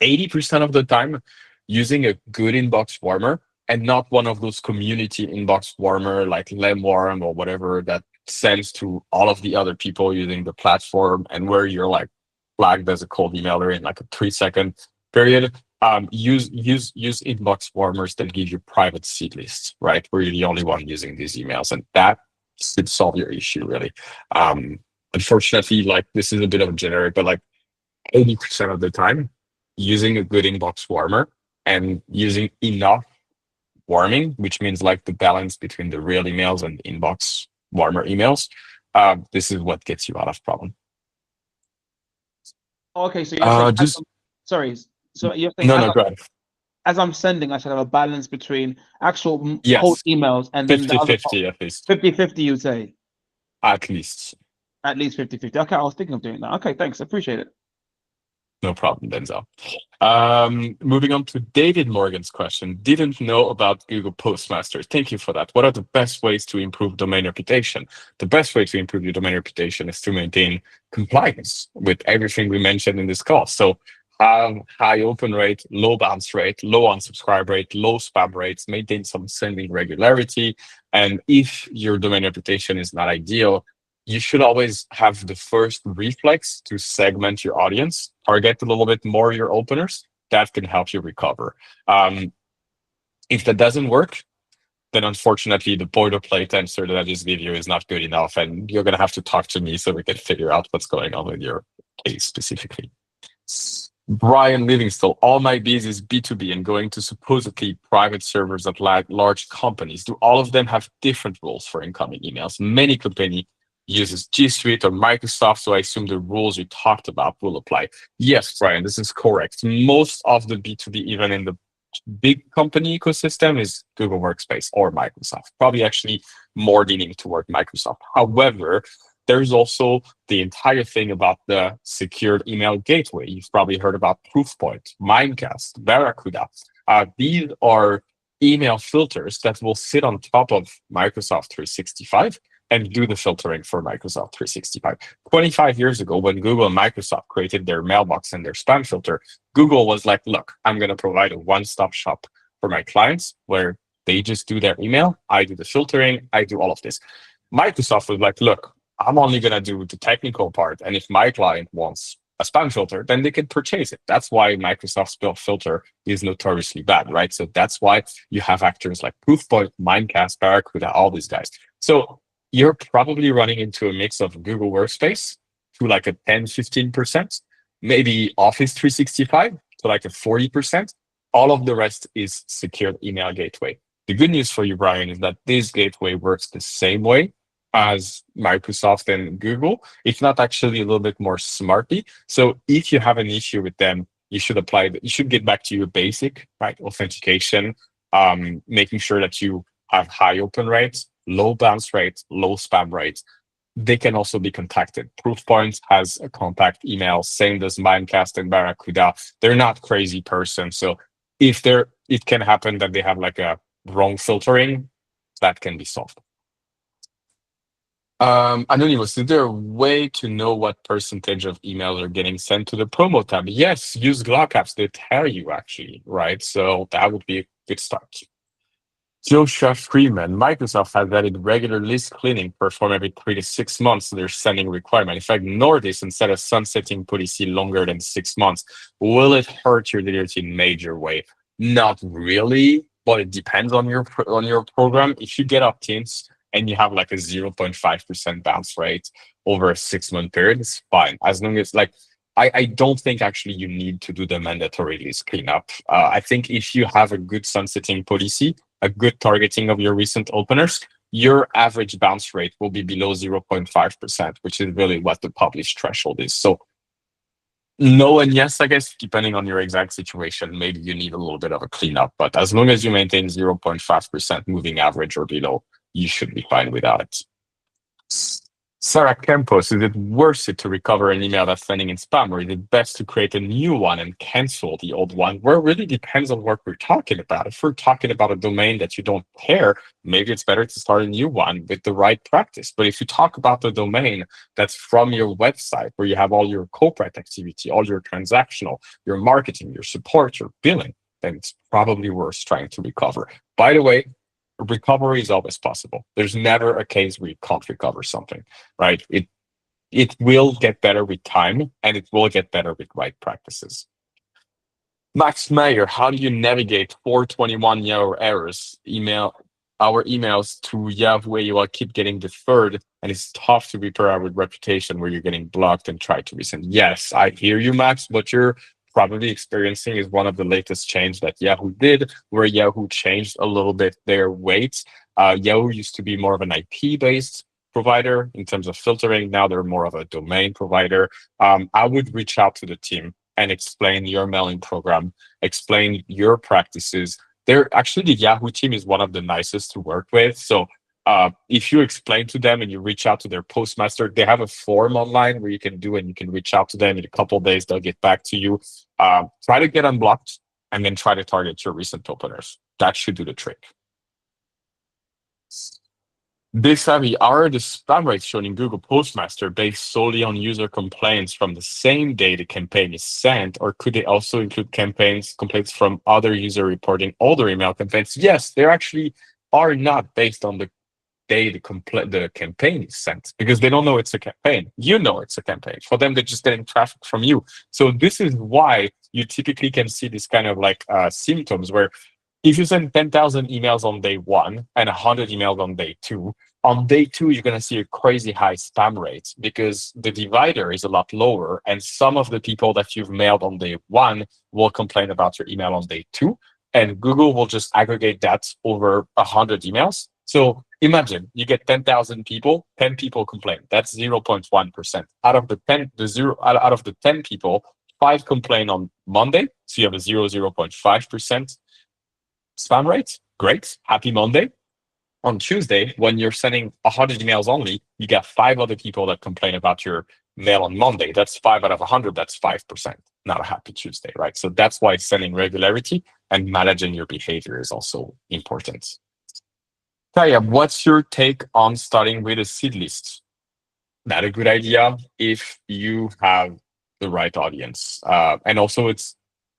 80% of the time, using a good inbox warmer, and not one of those community inbox warmer like Lemwarm or whatever that sends to all of the other people using the platform and where you're like flagged as a cold emailer in like a 3-second period. Use inbox warmers that give you private seed lists, right? Where you're the only one using these emails, and that should solve your issue really. Unfortunately, like this is a bit of a generic, but like 80% of the time, using a good inbox warmer and using enough warming, which means like the balance between the real emails and inbox warmer emails, this is what gets you out of problem. Okay, so you're saying, Just sorry, so you're saying no, go ahead. as I'm sending, I should have a balance between actual cold Yes, emails and then the other 50-50 at least. 50-50, you say? At least. At least 50-50. Okay, I was thinking of doing that. Okay, thanks. Appreciate it. No problem, Denzel. Moving on to David Morgan's question. Didn't know about Google Postmasters. Thank you for that. What are the best ways to improve domain reputation? The best way to improve your domain reputation is to maintain compliance with everything we mentioned in this call. So have high open rate, low bounce rate, low unsubscribe rate, low spam rates, maintain some sending regularity. And if your domain reputation is not ideal, you should always have the first reflex to segment your audience, target a little bit more your openers. That can help you recover. If that doesn't work, then unfortunately the boilerplate answer that I just gave you is not good enough, and you're going to have to talk to me so we can figure out what's going on with your case specifically. Brian Livingstone, all my biz is B2B and going to supposedly private servers at large companies. Do all of them have different rules for incoming emails? Many companies uses G Suite or Microsoft, so I assume the rules you talked about will apply. Yes, Brian, this is correct. Most of the B2B, even in the big company ecosystem, is Google Workspace or Microsoft, probably actually more leaning toward Microsoft. However, there's also the entire thing about the secured email gateway. You've probably heard about Proofpoint, Mimecast, Barracuda. These are email filters that will sit on top of Microsoft 365 and do the filtering for Microsoft 365. 25 years ago, when Google and Microsoft created their mailbox and their spam filter, Google was like, look, I'm going to provide a one-stop shop for my clients where they just do their email, I do the filtering, I do all of this. Microsoft was like, look, I'm only going to do the technical part. And if my client wants a spam filter, then they can purchase it. That's why Microsoft's built filter is notoriously bad, right? So that's why you have actors like Proofpoint, Mimecast, Barracuda, all these guys. So you're probably running into a mix of Google Workspace to like a 10-15%, maybe Office 365 to like a 40%. All of the rest is secured email gateway. The good news for you, Brian, is that this gateway works the same way as Microsoft and Google. It's not actually a little bit more smartly. So if you have an issue with them, you should get back to your basic, right, authentication, making sure that you have high open rates, low bounce rates, low spam rates. They can also be contacted. Proofpoint has a contact email, same as Mimecast and Barracuda. They're not crazy person. So if it can happen that they have like a wrong filtering, that can be solved. Anonymous, is there a way to know what percentage of emails are getting sent to the promo tab? Yes, use GlockApps. They tell you actually, right? So that would be a good start. Joshua Freeman, Microsoft has added regular list cleaning performed every 3 to 6 months to their sending requirement. If I ignore this and set a sunsetting policy longer than 6 months, will it hurt your delivery in a major way? Not really, but it depends on your program. If you get opt-ins and you have like a 0.5% bounce rate over a 6-month period, it's fine. As long as I don't think actually you need to do the mandatory list cleanup. I think if you have a good sunsetting policy, a good targeting of your recent openers, your average bounce rate will be below 0.5%, which is really what the published threshold is. So no and yes, I guess, depending on your exact situation, maybe you need a little bit of a cleanup. But as long as you maintain 0.5% moving average or below, you should be fine without it. Sarah Campos, is it worth it to recover an email that's sending in spam, or is it best to create a new one and cancel the old one? Well, it really depends on what we're talking about. If we're talking about a domain that you don't care, maybe it's better to start a new one with the right practice. But if you talk about the domain that's from your website, where you have all your corporate activity, all your transactional, your marketing, your support, your billing, then it's probably worth trying to recover. By the way, recovery is always possible. There's never a case where you can't recover something, right? It will get better with time, and it will get better with right practices. Max Mayer, how do you navigate 421 Yahoo errors? Our emails to Yahoo AOL keep getting deferred, and it's tough to repair our reputation where you're getting blocked and try to resend. Yes, I hear you, Max. What you're probably experiencing is one of the latest changes that Yahoo did, where Yahoo changed a little bit their weights. Yahoo used to be more of an IP-based provider in terms of filtering. Now they're more of a domain provider. I would reach out to the team and explain your mailing program, explain your practices. They're actually, the Yahoo team is one of the nicest to work with. So if you explain to them and you reach out to their postmaster, they have a form online where you can do, and you can reach out to them in a couple of days. They'll get back to you. Try to get unblocked and then try to target your recent openers. That should do the trick. Savvy, are the spam rates shown in Google Postmaster based solely on user complaints from the same day the campaign is sent, or could they also include complaints from other user reporting older email campaigns? Yes, they actually are not based on the day the campaign is sent, because they don't know it's a campaign. You know it's a campaign. For them, they're just getting traffic from you. So this is why you typically can see this kind of like symptoms where if you send 10,000 emails on day 1 and 100 emails on day 2, on day 2, you're going to see a crazy high spam rate because the divider is a lot lower. And some of the people that you've mailed on day 1 will complain about your email on day 2. And Google will just aggregate that over 100 emails. So imagine you get 10,000 people, 10 people complain. That's 0.1%. Out of the 10 people, 5 complain on Monday. So you have a 0.5% spam rate. Great. Happy Monday. On Tuesday, when you're sending 100 emails only, you get 5 other people that complain about your mail on Monday. That's 5 out of 100. That's 5%. Not a happy Tuesday, right? So that's why sending regularity and managing your behavior is also important. Taya, what's your take on starting with a seed list? Not a good idea if you have the right audience. And also it's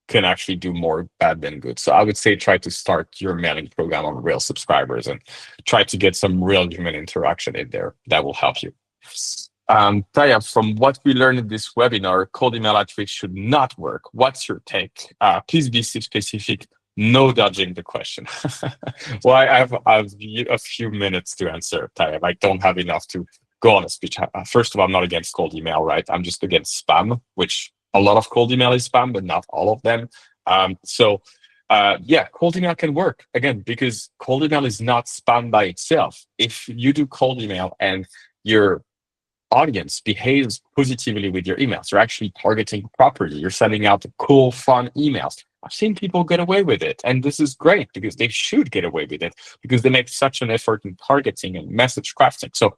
can actually do more bad than good. So I would say try to start your mailing program on real subscribers and try to get some real human interaction in there. That will help you. Taya, from what we learned in this webinar, cold email outreach should not work. What's your take? Please be specific. No dodging the question. Well, I have a few minutes to answer, Taya. I don't have enough to go on a speech. First of all, I'm not against cold email, right? I'm just against spam, which a lot of cold email is spam, but not all of them. Yeah, cold email can work, again, because cold email is not spam by itself. If you do cold email and your audience behaves positively with your emails, you're actually targeting properly, you're sending out cool, fun emails. I've seen people get away with it. And this is great because they should get away with it because they make such an effort in targeting and message crafting. So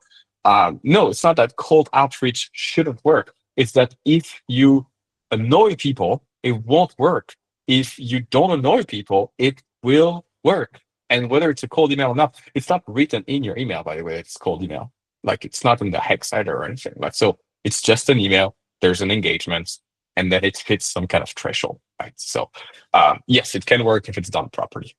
no, it's not that cold outreach shouldn't work. It's that if you annoy people, it won't work. If you don't annoy people, it will work. And whether it's a cold email or not, it's not written in your email, by the way, it's cold email. Like it's not in the hex header or anything. Like, so it's just an email, there's an engagement, and then it hits some kind of threshold, right? So yes, it can work if it's done properly.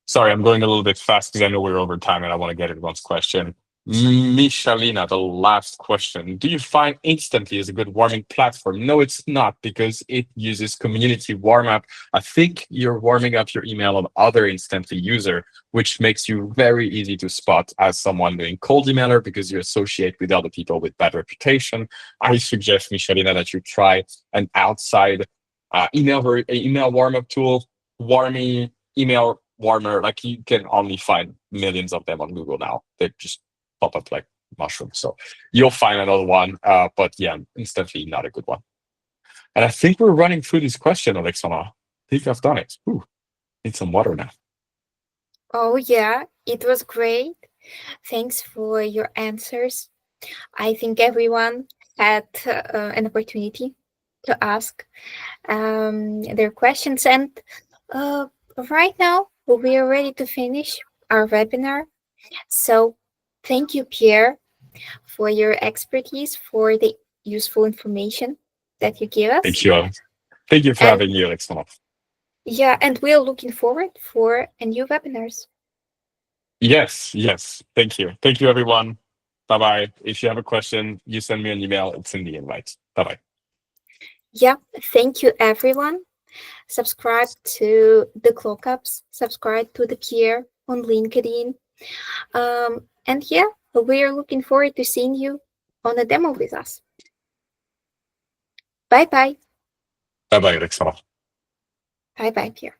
Sorry, I'm going a little bit fast because I know we're over time and I want to get everyone's question. Michalina, the last question. Do you find Instantly is a good warming platform? No, it's not, because it uses community warm up. I think you're warming up your email on other Instantly user, which makes you very easy to spot as someone doing cold emailer because you associate with other people with bad reputation. I suggest, Michalina, that you try an outside email warm up tool, Warmy Email Warmer. Like you can only find millions of them on Google now. They just pop up like mushrooms. So you'll find another one. But yeah, Instantly not a good one. And I think we're running through this question, Alexandra. I think I've done it. Ooh, need some water now. Oh, yeah, it was great. Thanks for your answers. I think everyone had an opportunity to ask their questions. And right now, we are ready to finish our webinar. So thank you, Pierre, for your expertise, for the useful information that you give us. Thank you. Thank you for having me, Alexandra. Yeah, and we're looking forward for a new webinars. Yes. Thank you. Thank you, everyone. Bye-bye. If you have a question, you send me an email. It's in the invite. Bye-bye. Yeah, thank you, everyone. Subscribe to the GlockApps. Subscribe to the Pierre on LinkedIn. And yeah, we're looking forward to seeing you on a demo with us. Bye-bye. Bye-bye, Alexandra. Bye-bye, Pierre.